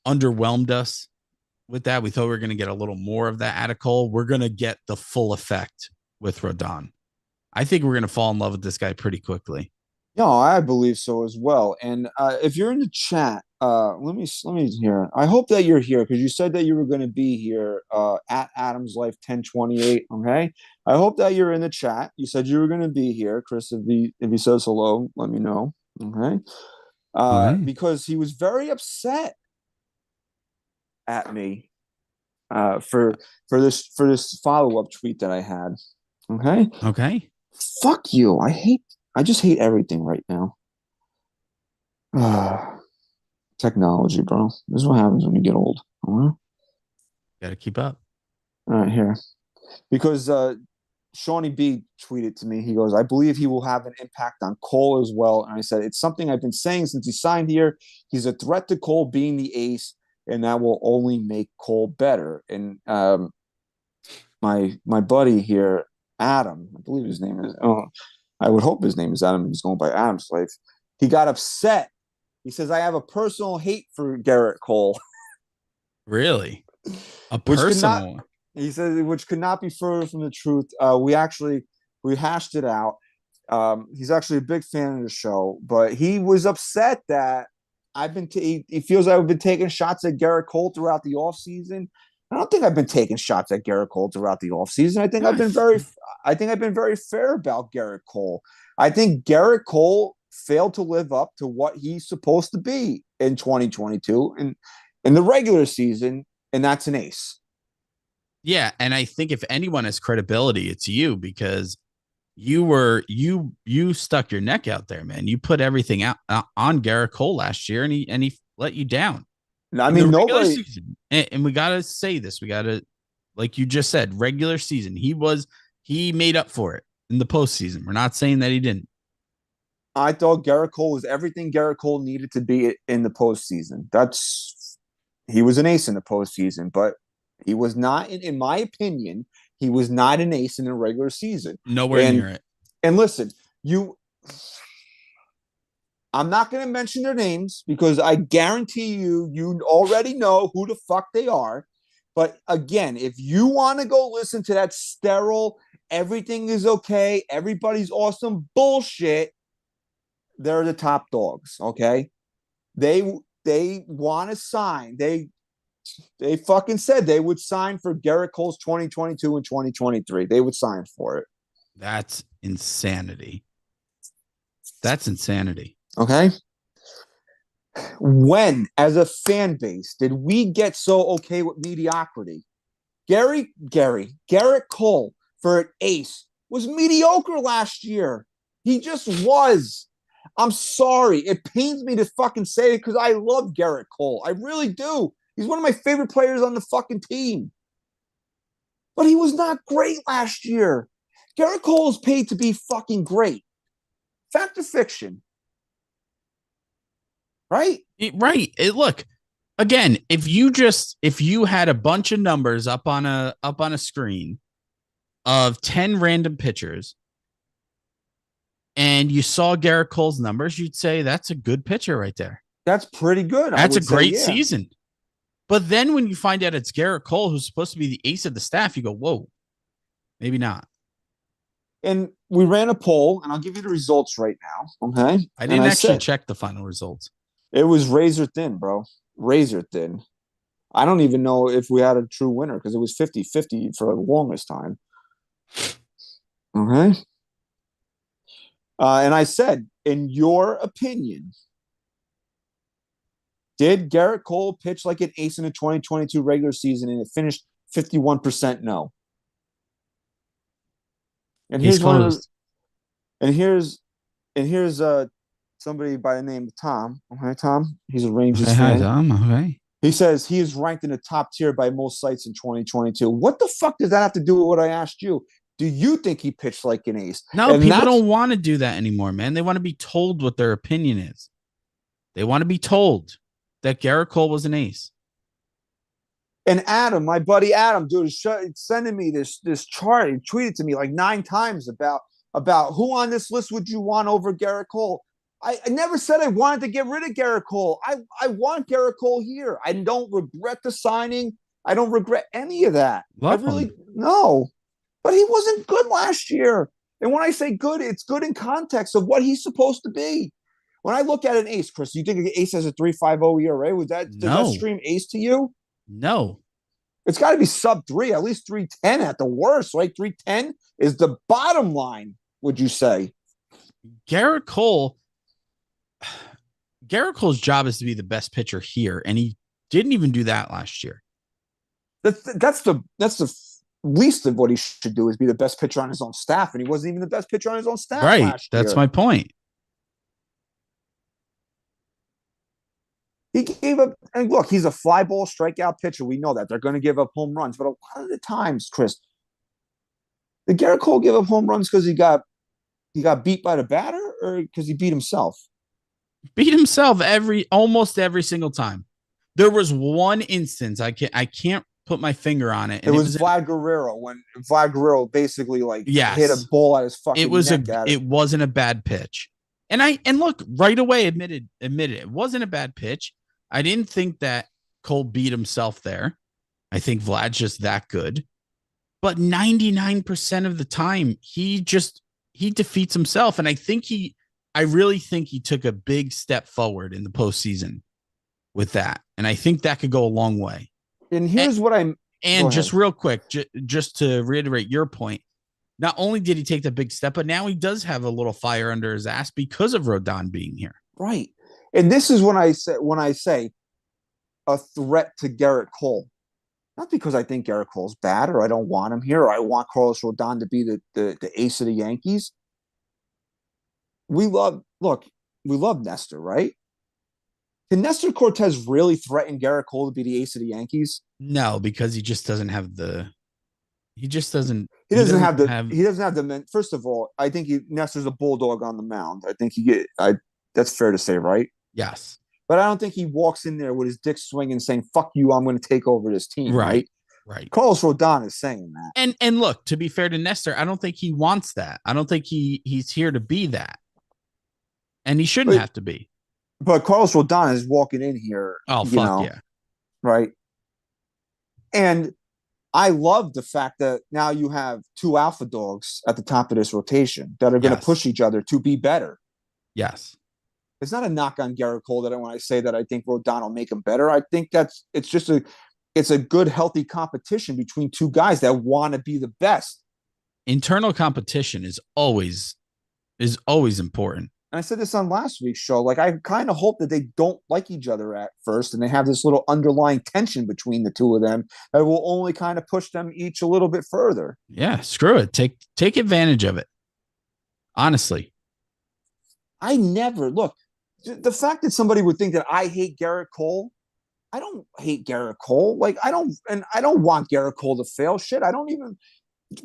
underwhelmed us with that. We thought we were going to get a little more of that out of Cole. We're going to get the full effect with Rodon. I think we're going to fall in love with this guy pretty quickly. No, I believe so as well. And if you're in the chat, let me hear. I hope that you're here because you said that you were going to be here at Adams Life 1028. Okay, I hope that you're in the chat. You said you were going to be here, Chris. If he says hello, let me know. Okay, because he was very upset at me for this follow-up tweet that I had. Okay. Fuck you. I just hate everything right now. Technology, bro. This is what happens when you get old. Gotta keep up. All right, here. Because Shawnee B tweeted to me. He goes, "I believe he will have an impact on Cole as well." And I said, "It's something I've been saying since he signed here. He's a threat to Cole being the ace, and that will only make Cole better." And my buddy here, Adam, I believe his name is. I would hope his name is Adam. He's going by Adam's Life. He got upset. He says, "I have a personal hate for Garrett Cole." Really? A personal? He says, which could not be further from the truth. We hashed it out. He's actually a big fan of the show, but he was upset that he feels I've been taking shots at Garrett Cole throughout the offseason. I don't think I've been taking shots at Garrett Cole throughout the offseason. I think I've been very fair about Garrett Cole. I think Garrett Cole failed to live up to what he's supposed to be in 2022 and in the regular season, and that's an ace. Yeah, and I think if anyone has credibility, it's you because you stuck your neck out there, man. You put everything out on Garrett Cole last year, and he let you down. I mean, nobody. Season, and we gotta say this. We gotta, like you just said, regular season. He made up for it in the postseason. We're not saying that he didn't. I thought Garrett Cole was everything Garrett Cole needed to be in the postseason. He was an ace in the postseason, but he was not, in my opinion, he was not an ace in the regular season. Nowhere near it. And listen, I'm not going to mention their names because I guarantee you already know who the fuck they are. But again, if you want to go listen to that sterile, everything is okay, everybody's awesome bullshit, they're the top dogs, okay? They want to sign. They fucking said they would sign for Garrett Cole's 2022 and 2023. They would sign for it. That's insanity. That's insanity. Okay. When, as a fan base, did we get so okay with mediocrity? Garrett Cole for an ace was mediocre last year. He just was. I'm sorry. It pains me to fucking say it because I love Garrett Cole. I really do. He's one of my favorite players on the fucking team. But he was not great last year. Garrett Cole is paid to be fucking great. Fact or fiction? Right? Right. Look, again, if you had a bunch of numbers up on a screen of 10 random pitchers and you saw Garrett Cole's numbers, you'd say that's a good pitcher right there. That's pretty good. That's a great season. But then when you find out it's Garrett Cole, who's supposed to be the ace of the staff, you go, whoa, maybe not. And we ran a poll, and I'll give you the results right now. Okay. I didn't actually check the final results. It was razor thin, bro. Razor thin. I don't even know if we had a true winner because it was 50-50 for the longest time. Okay. And I said, in your opinion, did Garrett Cole pitch like an ace in the 2022 regular season, and it finished 51% no? And here's closed. Here's somebody by the name of Tom. Okay, Tom. He's a Rangers fan. Hi, Tom. Okay. He says he is ranked in the top tier by most sites in 2022. What the fuck does that have to do with what I asked you? Do you think he pitched like an ace? No, people don't want to do that anymore, man. They want to be told what their opinion is. They want to be told that Garrett Cole was an ace. And Adam, my buddy Adam, dude, is sending me this chart. He tweeted to me like 9 times about who on this list would you want over Garrett Cole. I never said I wanted to get rid of Garrett Cole. I want Garrett Cole here. I don't regret the signing. I don't regret any of that. No. But he wasn't good last year. And when I say good, it's good in context of what he's supposed to be. When I look at an ace, Chris, you think an ace has a 3.50 ERA? Does that scream ace to you? No. It's got to be sub 3, at least 3.10 at the worst, right? 3.10 is the bottom line, would you say? Garrett Cole's job is to be the best pitcher here, and he didn't even do that last year. That's the least of what he should do is be the best pitcher on his own staff, and he wasn't even the best pitcher on his own staff right. last year. That's my point. He gave up, and look, he's a fly ball strikeout pitcher. We know that. They're going to give up home runs. But a lot of the times, Chris, did Garrett Cole give up home runs because he got beat by the batter or because he beat himself? Beat himself almost every single time. There was one instance, I can't put my finger on it. And it was Vlad Guerrero when Vlad Guerrero basically hit a ball at his fucking neck. It wasn't a bad pitch. And look, right away admitted it wasn't a bad pitch. I didn't think that Cole beat himself there. I think Vlad's just that good. But 99% of the time, he defeats himself. And I really think he took a big step forward in the postseason with that. And I think that could go a long way. And here's just real quick, just to reiterate your point, not only did he take the big step, but now he does have a little fire under his ass because of Rodon being here. Right. And this is when I say a threat to Garrett Cole. Not because I think Garrett Cole's bad or I don't want him here or I want Carlos Rodon to be the ace of the Yankees. We love Nestor, right? Can Nestor Cortez really threaten Garrett Cole to be the ace of the Yankees? No, because he just doesn't have the. He doesn't have the. First of all, I think Nestor's a bulldog on the mound. I think that's fair to say, right? Yes. But I don't think he walks in there with his dick swinging saying, fuck you, I'm going to take over this team, right? Right. Carlos Rodon is saying that. And look, to be fair to Nestor, I don't think he wants that. I don't think he's here to be that. And he shouldn't have to be. But Carlos Rodon is walking in here. Oh, fuck yeah. Right. And I love the fact that now you have two alpha dogs at the top of this rotation that are going to push each other to be better. Yes. It's not a knock on Garrett Cole that when I say that I think Rodon will make him better. I think it's a good, healthy competition between two guys that want to be the best. Internal competition is always important. And I said this on last week's show. Like, I kind of hope that they don't like each other at first and they have this little underlying tension between the two of them that will only kind of push them each a little bit further. Yeah, screw it. Take advantage of it. Honestly. I never look. The fact that somebody would think that I hate Garrett Cole, I don't hate Garrett Cole. Like, I don't want Garrett Cole to fail. Shit, I don't even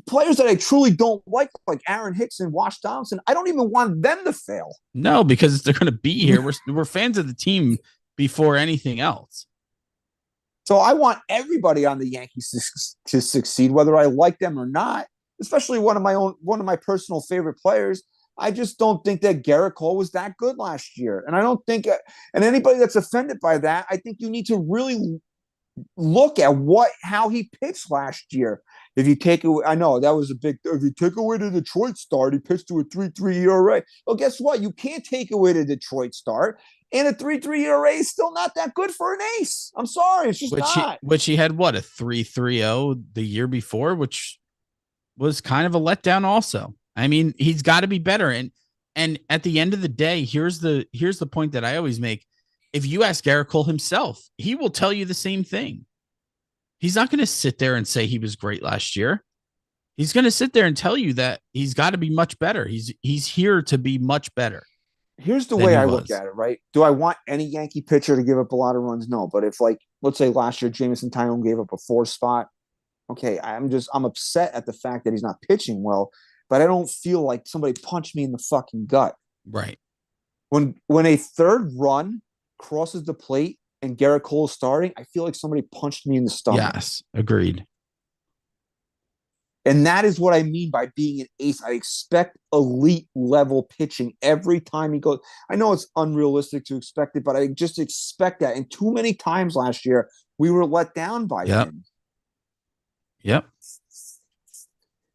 players that I truly don't like Aaron Hicks and Wash Donaldson, I don't even want them to fail. No, because they're going to be here. We're fans of the team before anything else. So I want everybody on the Yankees to succeed, whether I like them or not. Especially one of my personal favorite players. I just don't think that Garrett Cole was that good last year, and I don't think. And anybody that's offended by that, I think you need to really look at how he pitched last year. If you take away, I know that was a big. If you take away the Detroit start, he pitched to a 3.3 ERA. Well, guess what? You can't take away the Detroit start, and a 3.3 ERA is still not that good for an ace. I'm sorry, it's just not. Which he had what, a 3.30 the year before, which was kind of a letdown. Also, I mean, he's got to be better. And at the end of the day, here's the point that I always make. If you ask Garrett Cole himself, he will tell you the same thing. He's not going to sit there and say he was great last year. He's going to sit there and tell you that he's got to be much better. He's here to be much better. Here's the way I look at it, right? Do I want any Yankee pitcher to give up a lot of runs? No. But if, like, let's say last year Jameson Taillon gave up a 4 spot, okay, I'm upset at the fact that he's not pitching well, but I don't feel like somebody punched me in the fucking gut. Right. When a third run crosses the plate and Garrett Cole is starting, I feel like somebody punched me in the stomach. Yes, agreed. And that is what I mean by being an ace. I expect elite level pitching every time he goes. I know it's unrealistic to expect it, but I just expect that. And too many times last year, we were let down by him. Yep.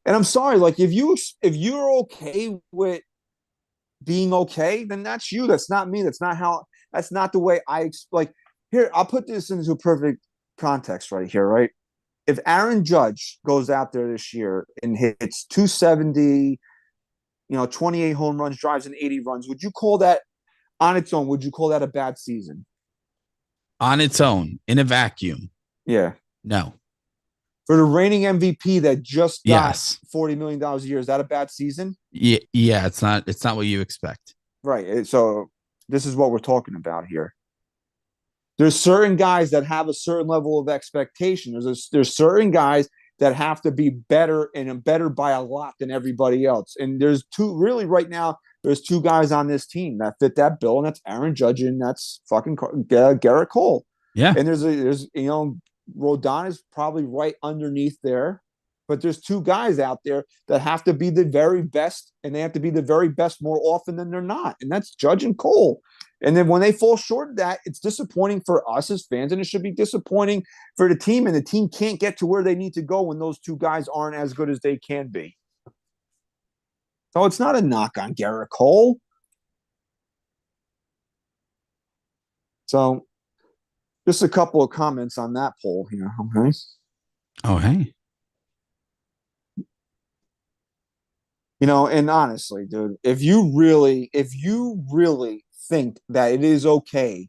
And I'm sorry, like, if you're okay with being okay, then that's you. That's not me. That's not the way I like. Here, I'll put this into a perfect context right here, right? If Aaron Judge goes out there this year and hits 270, 28 home runs, drives in 80 runs, would you call that on its own? Would you call that a bad season? On its own, in a vacuum? Yeah. No. For the reigning MVP that just got $40 million a year, is that a bad season? Yeah, it's not what you expect. Right. So this is what we're talking about here. There's certain guys that have a certain level of expectation. There's certain guys that have to be better and better by a lot than everybody else. And there's right now, there's two guys on this team that fit that bill, and that's Aaron Judge and that's fucking Garrett Cole. Yeah. And there's Rodon is probably right underneath there. But there's two guys out there that have to be the very best, and they have to be the very best more often than they're not. And that's Judge and Cole. And then when they fall short of that, it's disappointing for us as fans, and it should be disappointing for the team. And the team can't get to where they need to go when those two guys aren't as good as they can be. So it's not a knock on Garrett Cole. So just a couple of comments on that poll here, okay? Oh, hey. And honestly, dude, if you really think that it is okay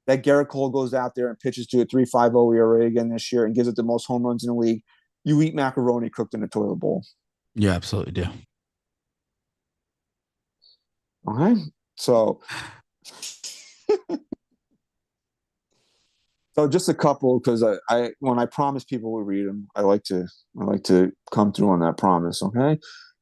that Garrett Cole goes out there and pitches to a 3.50 ERA again this year and gives it the most home runs in the league, you eat macaroni cooked in a toilet bowl. You absolutely do. Okay. So just a couple, because I when I promise people we read them, I like to come through on that promise. Okay.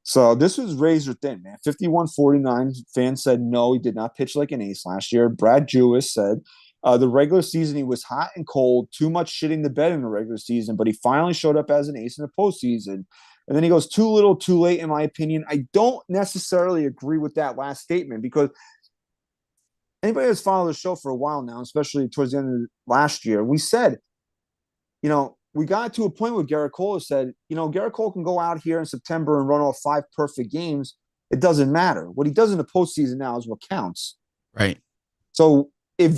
So this was razor thin, man. 51-49 fans said no, he did not pitch like an ace last year. Brad Jewis said the regular season he was hot and cold, too much shitting the bed in the regular season, but he finally showed up as an ace in the postseason. And then he goes too little, too late, in my opinion. I don't necessarily agree with that last statement, because anybody that's followed the show for a while now, especially towards the end of last year, we said, we got to a point where Garrett Cole said, Garrett Cole can go out here in September and run off 5 perfect games. It doesn't matter. What he does in the postseason now is what counts. Right. So if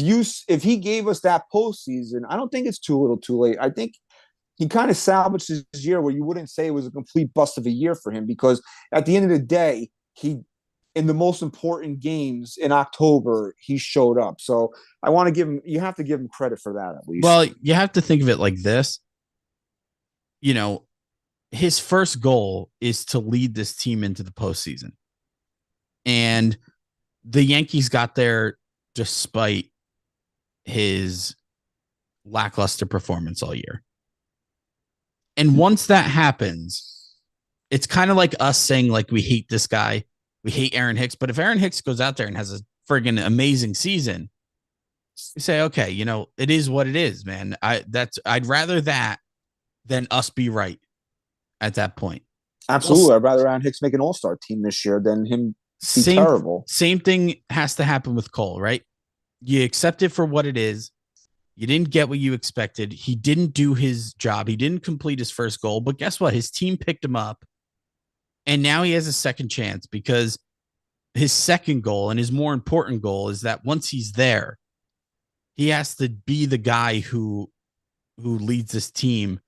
he gave us that postseason, I don't think it's too little too late. I think he kind of salvaged his year where you wouldn't say it was a complete bust of a year for him, because at the end of the day, in the most important games in October, he showed up. So I want to give him, you have to give him credit for that at least. Well, you have to think of it like this. His first goal is to lead this team into the postseason. And the Yankees got there despite his lackluster performance all year. And once that happens, it's kind of like us saying, like, we hate this guy. We hate Aaron Hicks. But if Aaron Hicks goes out there and has a friggin' amazing season, you say, okay, it is what it is, man. I'd rather that than us be right at that point. Absolutely. I'd rather Aaron Hicks make an all-star team this year than him be terrible. Same thing has to happen with Cole, right? You accept it for what it is. You didn't get what you expected. He didn't do his job. He didn't complete his first goal. But guess what? His team picked him up. And now he has a second chance, because his second goal and his more important goal is that once he's there, he has to be the guy who leads this team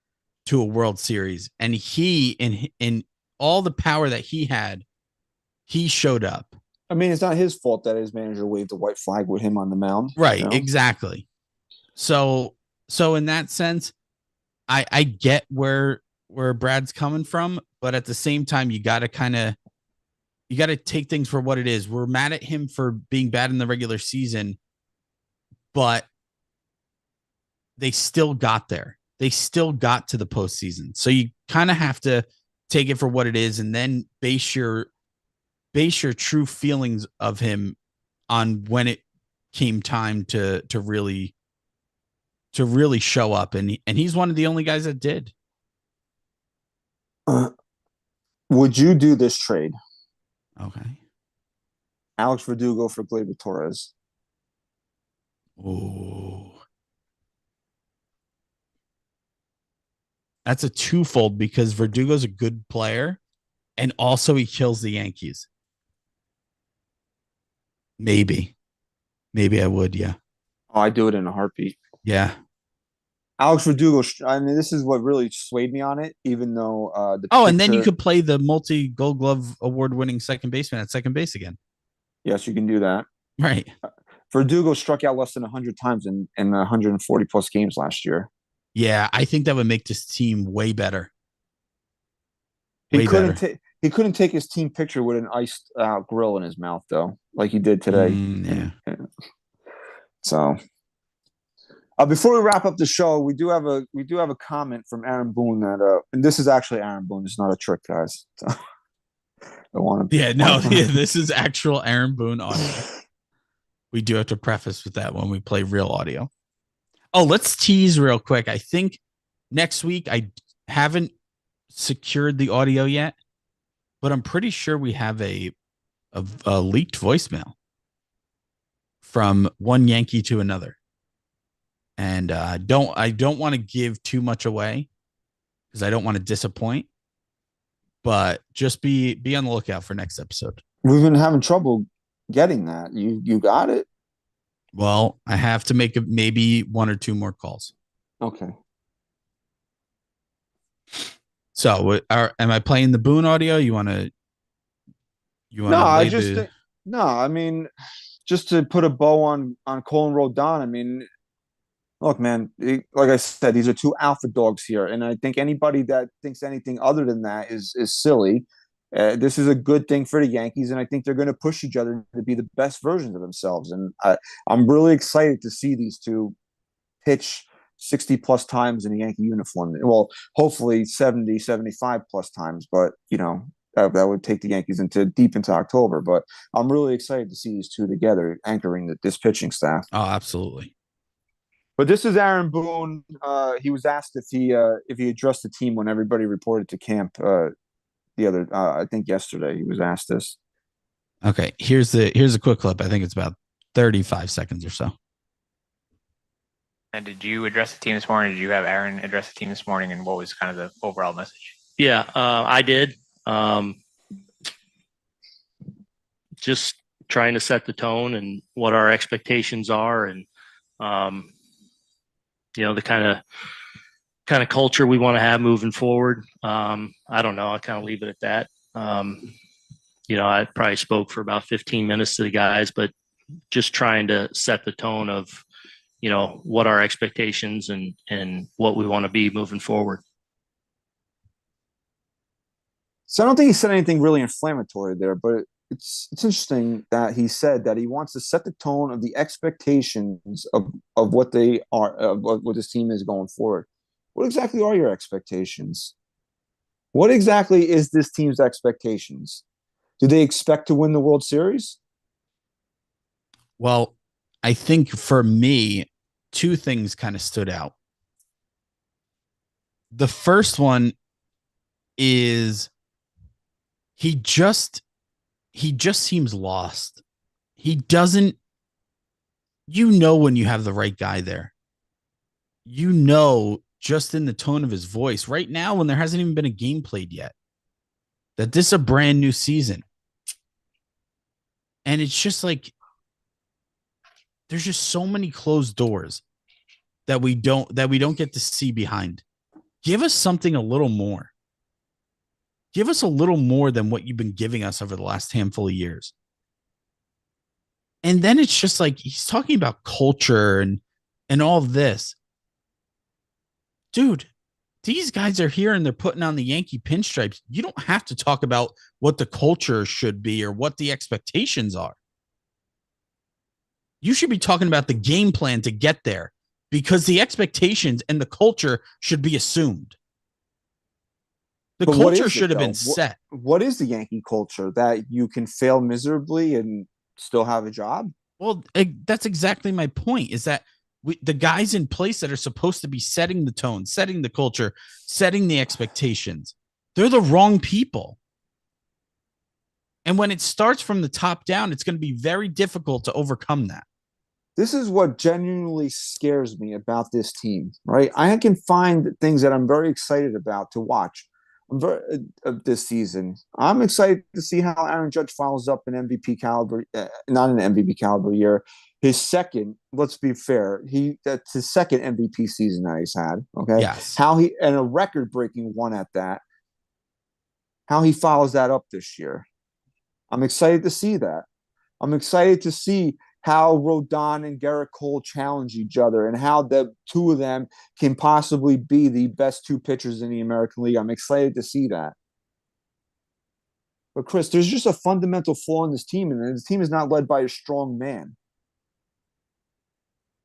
to a World Series. And he, in all the power that he had, he showed up. I mean, it's not his fault that his manager waved the white flag with him on the mound. Right, exactly. So in that sense, I get where Brad's coming from, but at the same time, you got to take things for what it is. We're mad at him for being bad in the regular season, but they still got there. They still got to the postseason. So you kind of have to take it for what it is, and then base your true feelings of him on when it came time to really show up. And he's one of the only guys that did. Would you do this trade? Okay. Alex Verdugo for Gleyber Torres. Oh, that's a twofold, because Verdugo's a good player and also he kills the Yankees. Maybe I would. Yeah. Oh, I'd do it in a heartbeat. Yeah. Alex Verdugo, I mean, this is what really swayed me on it, even though and then you could play the multi-Gold Glove award-winning second baseman at second base again. Yes, you can do that. Right. Verdugo struck out less than 100 times in 140-plus games last year. Yeah, I think that would make this team way better. He couldn't take his team picture with an iced grill in his mouth, though, like he did today. Yeah. So... before we wrap up the show, we do have a comment from Aaron Boone that and this is actually Aaron Boone. It's not a trick, guys. So, this is actual Aaron Boone audio. We do have to preface with that when we play real audio. Oh, let's tease real quick. I think next week, I haven't secured the audio yet, but I'm pretty sure we have a leaked voicemail from one Yankee to another. And I don't want to give too much away because I don't want to disappoint. But just be on the lookout for next episode. We've been having trouble getting that. You got it? Well, I have to make maybe 1 or 2 more calls. Okay. So, am I playing the Boone audio? You want to? No, I mean, just to put a bow on Cole and Rodon. I mean, look, man, like I said, these are 2 alpha dogs here. And I think anybody that thinks anything other than that is silly. This is a good thing for the Yankees, and I think they're going to push each other to be the best versions of themselves. And I'm really excited to see these 2 pitch 60-plus times in a Yankee uniform. Well, hopefully 70, 75-plus times. But, that would take the Yankees deep into October. But I'm really excited to see these 2 together anchoring this pitching staff. Oh, absolutely. But this is Aaron Boone. He was asked if he addressed the team when everybody reported to camp I think yesterday he was asked this. Okay, here's a quick clip. I think it's about 35 seconds or so. And did you address the team this morning? Did you have Aaron address the team this morning? And what was kind of the overall message? Yeah, I did. Just trying to set the tone and what our expectations are, and the kind of culture we want to have moving forward. I don't know. I kind of leave it at that. I probably spoke for about 15 minutes to the guys, but just trying to set the tone of, what our expectations and what we want to be moving forward. So I don't think he said anything really inflammatory there, but it's interesting that he said that he wants to set the tone of the expectations of what they are, of what this team is going forward. What exactly are your expectations? What exactly is this team's expectations? Do they expect to win the World Series? Well, I think for me, two things kind of stood out. The first one is he just seems lost. He doesn't, when you have the right guy there, just in the tone of his voice right now, when there hasn't even been a game played yet, that this is a brand new season. And it's just like, there's just so many closed doors that we don't get to see behind. Give us something a little more. Give us a little more than what you've been giving us over the last handful of years. And then it's just like, he's talking about culture and all of this. Dude, these guys are here and they're putting on the Yankee pinstripes. You don't have to talk about what the culture should be or what the expectations are. You should be talking about the game plan to get there, because the expectations and the culture should be assumed. The culture should have been set. What is the Yankee culture? That you can fail miserably and still have a job? Well, that's exactly my point, is that the guys in place that are supposed to be setting the tone, setting the culture, setting the expectations, they're the wrong people. And when it starts from the top down, it's going to be very difficult to overcome that. This is what genuinely scares me about this team, right? I can find things that I'm very excited about to watch this season. I'm excited to see how Aaron Judge follows up an MVP caliber, not an MVP caliber year. His second, let's be fair, that's his second MVP season that he's had. Okay. Yes. And a record-breaking one at that. How he follows that up this year. I'm excited to see that. I'm excited to see how Rodan and Garrett Cole challenge each other and how the two of them can possibly be the best two pitchers in the American League. I'm excited to see that. But Chris, there's just a fundamental flaw in this team, and this team is not led by a strong man.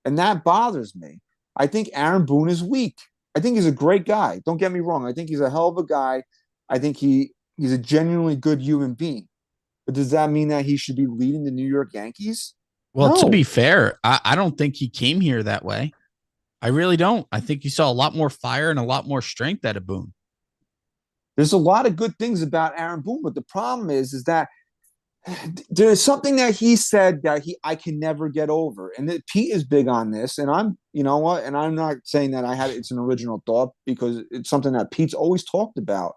And that bothers me. I think Aaron Boone is weak. I think he's a great guy. Don't get me wrong. I think he's a hell of a guy. I think he's a genuinely good human being. But does that mean that he should be leading the New York Yankees? Well, No. To be fair, I don't think he came here that way. I really don't. I think you saw a lot more fire and a lot more strength out of Boone. There's a lot of good things about Aaron Boone, but the problem is that there's something that he said that I can never get over. And that Pete is big on this. And I'm not saying that it's an original thought, because it's something that Pete's always talked about.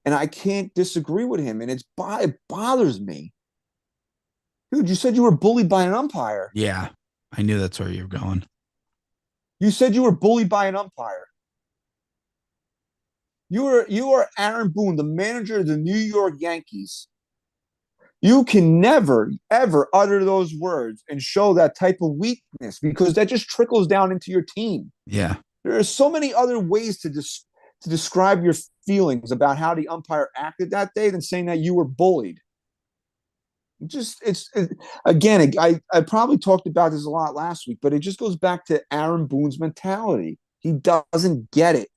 And I can't disagree with him. And it bothers me. Dude, you said you were bullied by an umpire. Yeah, I knew that's where you were going. You said you were bullied by an umpire. You are Aaron Boone, the manager of the New York Yankees. You can never, ever utter those words and show that type of weakness, because that just trickles down into your team. Yeah. There are so many other ways to describe your feelings about how the umpire acted that day than saying that you were bullied. I probably talked about this a lot last week, but it just goes back to Aaron Boone's mentality. He doesn't get it.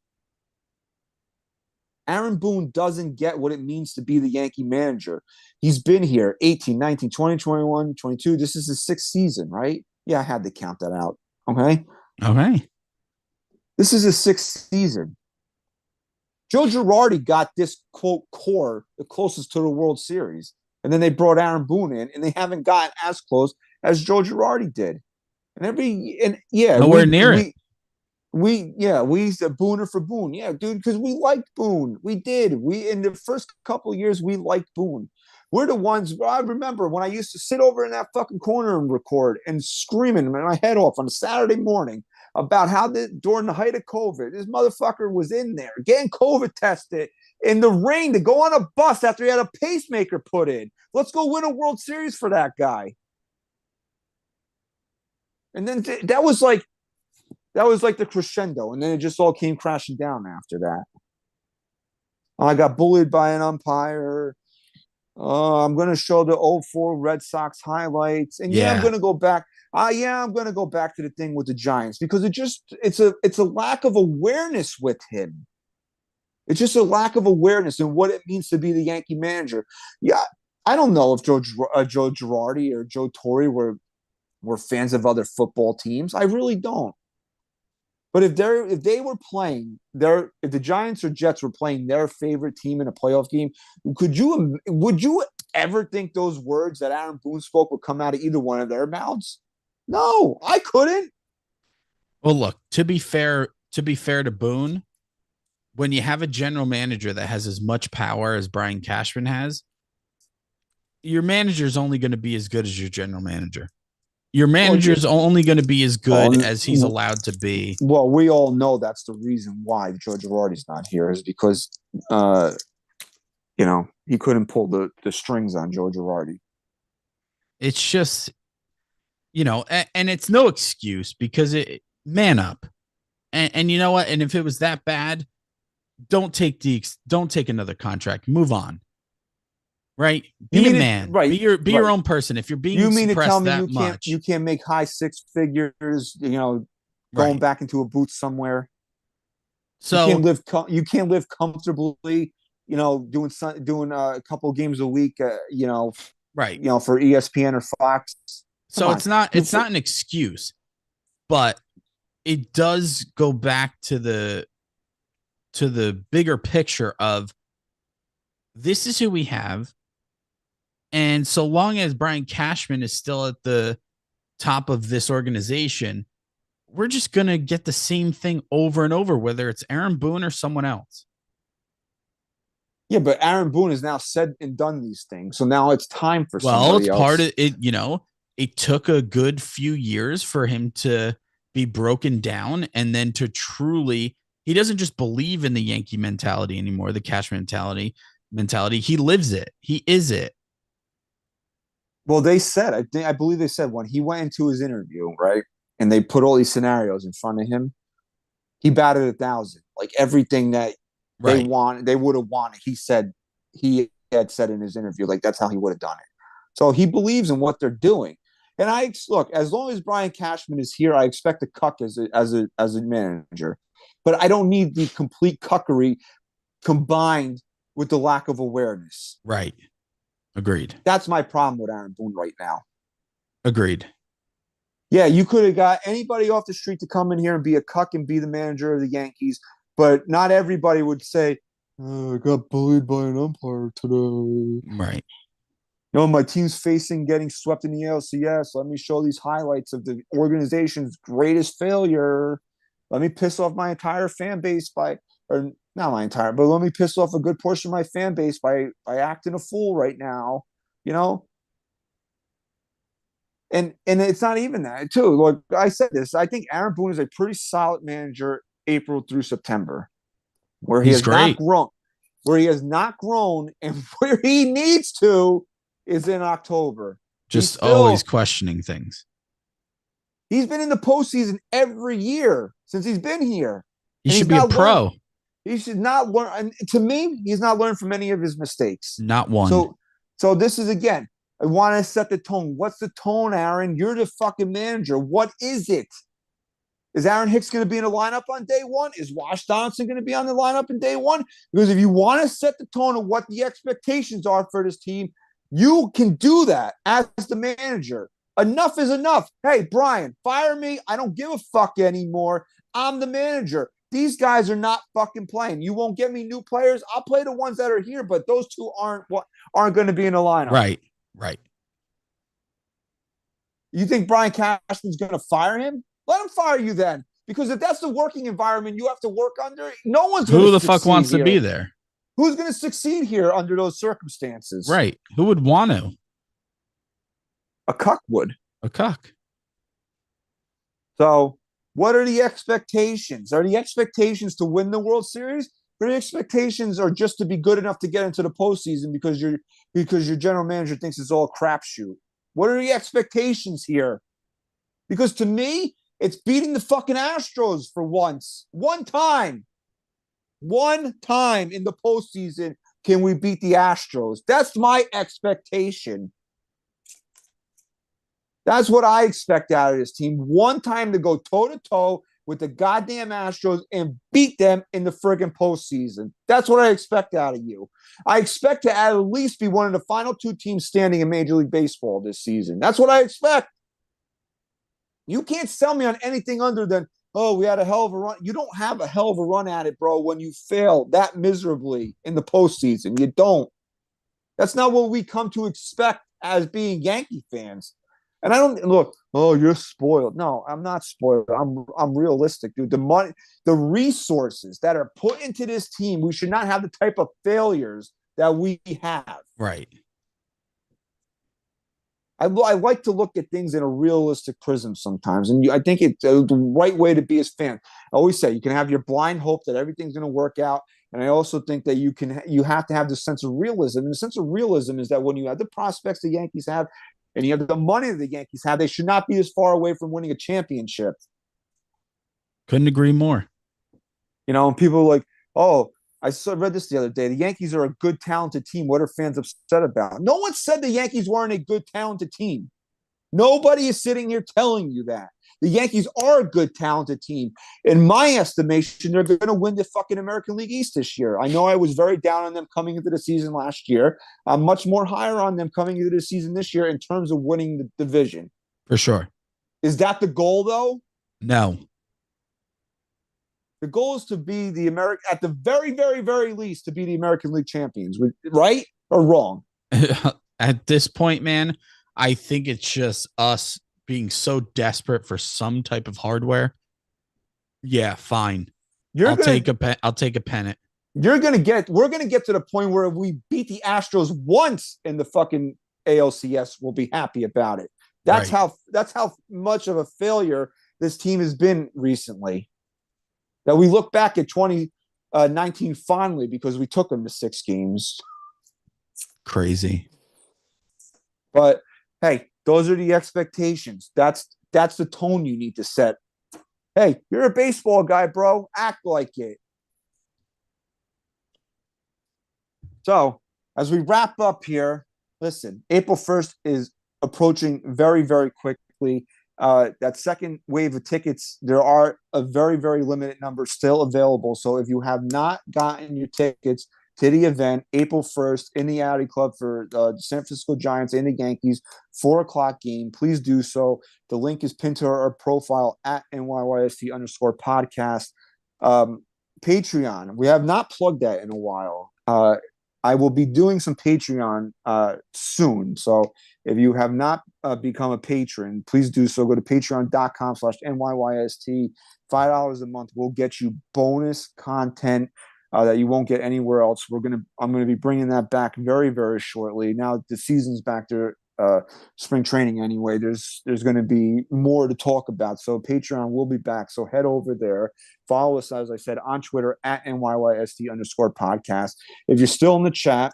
Aaron Boone doesn't get what it means to be the Yankee manager. He's been here 18, 19, 20, 21, 22. This is his sixth season, right? Yeah, I had to count that out. Okay. Okay. This is his sixth season. Joe Girardi got this, quote, core the closest to the World Series. And then they brought Aaron Boone in, and they haven't gotten as close as Joe Girardi did. Nowhere near it. We said Booner for Boone. Yeah, dude, because we liked Boone. We did. We in the first couple of years we liked Boone. We're the ones. I remember when I used to sit over in that fucking corner and record and screaming my head off on a Saturday morning about how during the height of COVID, this motherfucker was in there getting COVID tested in the rain to go on a bus after he had a pacemaker put in. Let's go win a World Series for that guy. And then that was like the crescendo, and then it just all came crashing down after that. I got bullied by an umpire. I'm going to show the 04 Red Sox highlights, and I'm going to go back. I'm going to go back to the thing with the Giants because it's a lack of awareness with him. It's just a lack of awareness in what it means to be the Yankee manager. Yeah, I don't know if Joe Girardi or Joe Torre were fans of other football teams. I really don't. But if the Giants or Jets were playing their favorite team in a playoff game, would you ever think those words that Aaron Boone spoke would come out of either one of their mouths? No, I couldn't. Well, look, to be fair to Boone, when you have a general manager that has as much power as Brian Cashman has, your manager is only going to be as good as your general manager. Your manager's only going to be as good as he's allowed to be. Well, we all know that's the reason why Joe Girardi's not here is because, he couldn't pull the strings on Joe Girardi. It's just, and it's no excuse because man up. And you know what? And if it was that bad, don't take another contract. Move on. Right, be a man. Right, be your own person. If you're being suppressed that much, you can't make high six figures. Going back into a booth somewhere. So you can't live comfortably. Doing a couple of games a week. Right. For ESPN or Fox. So it's not an excuse, but it does go back to the bigger picture of this is who we have. And so long as Brian Cashman is still at the top of this organization, we're just going to get the same thing over and over, whether it's Aaron Boone or someone else. Yeah, but Aaron Boone has now said and done these things. So now it's time for somebody else. Part of it, it took a good few years for him to be broken down and then to truly, he doesn't just believe in the Yankee mentality anymore, the Cashman mentality. He lives it. He is it. Well, they said, I believe they said when he went into his interview, right, and they put all these scenarios in front of him, he batted 1,000. Like everything that they would have wanted. He had said in his interview, like that's how he would have done it. So he believes in what they're doing. And look, as long as Brian Cashman is here, I expect a cuck as a manager. But I don't need the complete cuckery combined with the lack of awareness. Right. Agreed. That's my problem with Aaron Boone right now. Agreed. Yeah, you could have got anybody off the street to come in here and be a cuck and be the manager of the Yankees, but not everybody would say, I got bullied by an umpire today. Right. My team's getting swept in the ALCS. Let me show these highlights of the organization's greatest failure. Let me piss off my entire fan base not my entire, but let me piss off a good portion of my fan base by acting a fool right now, And it's not even that too. Like I said this, I think Aaron Boone is a pretty solid manager April through September, where he has not grown, and where he needs to is in October. Just always questioning things. He's been in the postseason every year since he's been here. He should be a pro. He should not learn. And to me, he's not learned from any of his mistakes. Not one. So this is, again, I want to set the tone. What's the tone, Aaron? You're the fucking manager. What is it? Is Aaron Hicks going to be in the lineup on day one? Is Wash Donaldson going to be on the lineup in day one? Because if you want to set the tone of what the expectations are for this team, you can do that as the manager. Enough is enough. Hey, Brian, fire me. I don't give a fuck anymore. I'm the manager. These guys are not fucking playing. You won't get me new players. I'll play the ones that are here, but those two aren't going to be in the lineup. Right. You think Brian Cashman's going to fire him? Let him fire you then. Because if that's the working environment you have to work under, no one's going to Who the fuck wants to be there? Who's going to succeed here under those circumstances? Right. Who would want to? A cuck would. A cuck. So what are the expectations? Are the expectations to win the World Series? Or the expectations are just to be good enough to get into the postseason because your general manager thinks it's all a crapshoot? What are the expectations here? Because to me, it's beating the fucking Astros for once. One time in the postseason can we beat the Astros. That's my expectation. That's what I expect out of this team. One time to go toe-to-toe with the goddamn Astros and beat them in the friggin' postseason. That's what I expect out of you. I expect to at least be one of the final two teams standing in Major League Baseball this season. That's what I expect. You can't sell me on anything other than, oh, we had a hell of a run. You don't have a hell of a run at it, bro, when you fail that miserably in the postseason. You don't. That's not what we come to expect as being Yankee fans. And I don't look, oh, you're spoiled. No, I'm not spoiled. I'm realistic, dude. The money, the resources that are put into this team, we should not have the type of failures that we have. Right. I like to look at things in a realistic prism sometimes. And I think it's the right way to be as fan. I always say you can have your blind hope that everything's going to work out. And I also think that you have to have this sense of realism. And the sense of realism is that when you have the prospects the Yankees have, and you have the money that the Yankees have, they should not be as far away from winning a championship. Couldn't agree more. You know, and people are like, oh, I read this the other day. The Yankees are a good, talented team. What are fans upset about? No one said the Yankees weren't a good, talented team. Nobody is sitting here telling you that. The Yankees are a good, talented team. In my estimation, they're going to win the fucking American League East this year. I know I was very down on them coming into the season last year. I'm much more higher on them coming into the season this year in terms of winning the division. For sure. Is that the goal, though? No. The goal is to be the American, at the very, very, very least, to be the American League champions. Right or wrong? At this point, man, I think it's just us being so desperate for some type of hardware. Yeah, fine. I'll take a pennant. We're going to get to the point where if we beat the Astros once in the fucking ALCS, we'll be happy about it. That's how much of a failure this team has been recently. That we look back at 2019 fondly because we took them to 6 games. Crazy. But hey, those are the expectations. That's the tone you need to set. Hey, you're a baseball guy, bro. Act like it. So, as we wrap up here, listen, April 1st is approaching very, very quickly. That second wave of tickets, there are a very, very limited number still available. So if you have not gotten your tickets to the event, April 1st in the Audi Club for the San Francisco Giants and the Yankees, 4:00 game, please do so. The link is pinned to our profile at NyynewsTV_podcast. Patreon, we have not plugged that in a while. I will be doing some Patreon soon. So if you have not become a patron, please do so. Go to patreon.com/NYYST. $5 a month will get you bonus content that you won't get anywhere else. I'm going to be bringing that back very, very shortly. Now the season's back to spring training anyway. There's going to be more to talk about. So Patreon will be back. So head over there. Follow us, as I said, on Twitter at NYYST_podcast. If you're still in the chat,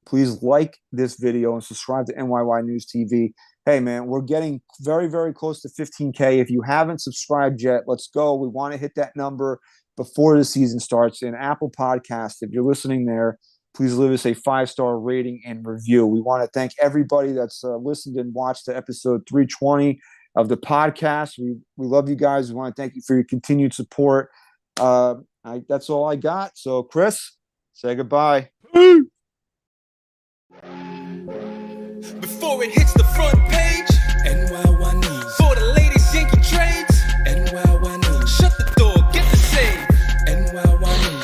please like this video and subscribe to NYY News TV. Hey, man, we're getting very, very close to 15K. If you haven't subscribed yet, let's go. We want to hit that number before the season starts. In Apple Podcasts, if you're listening there, please leave us a 5-star rating and review. We want to thank everybody that's listened and watched to episode 320 of the podcast. We love you guys. We want to thank you for your continued support. That's all I got. So, Chris, say goodbye. Before it hits the front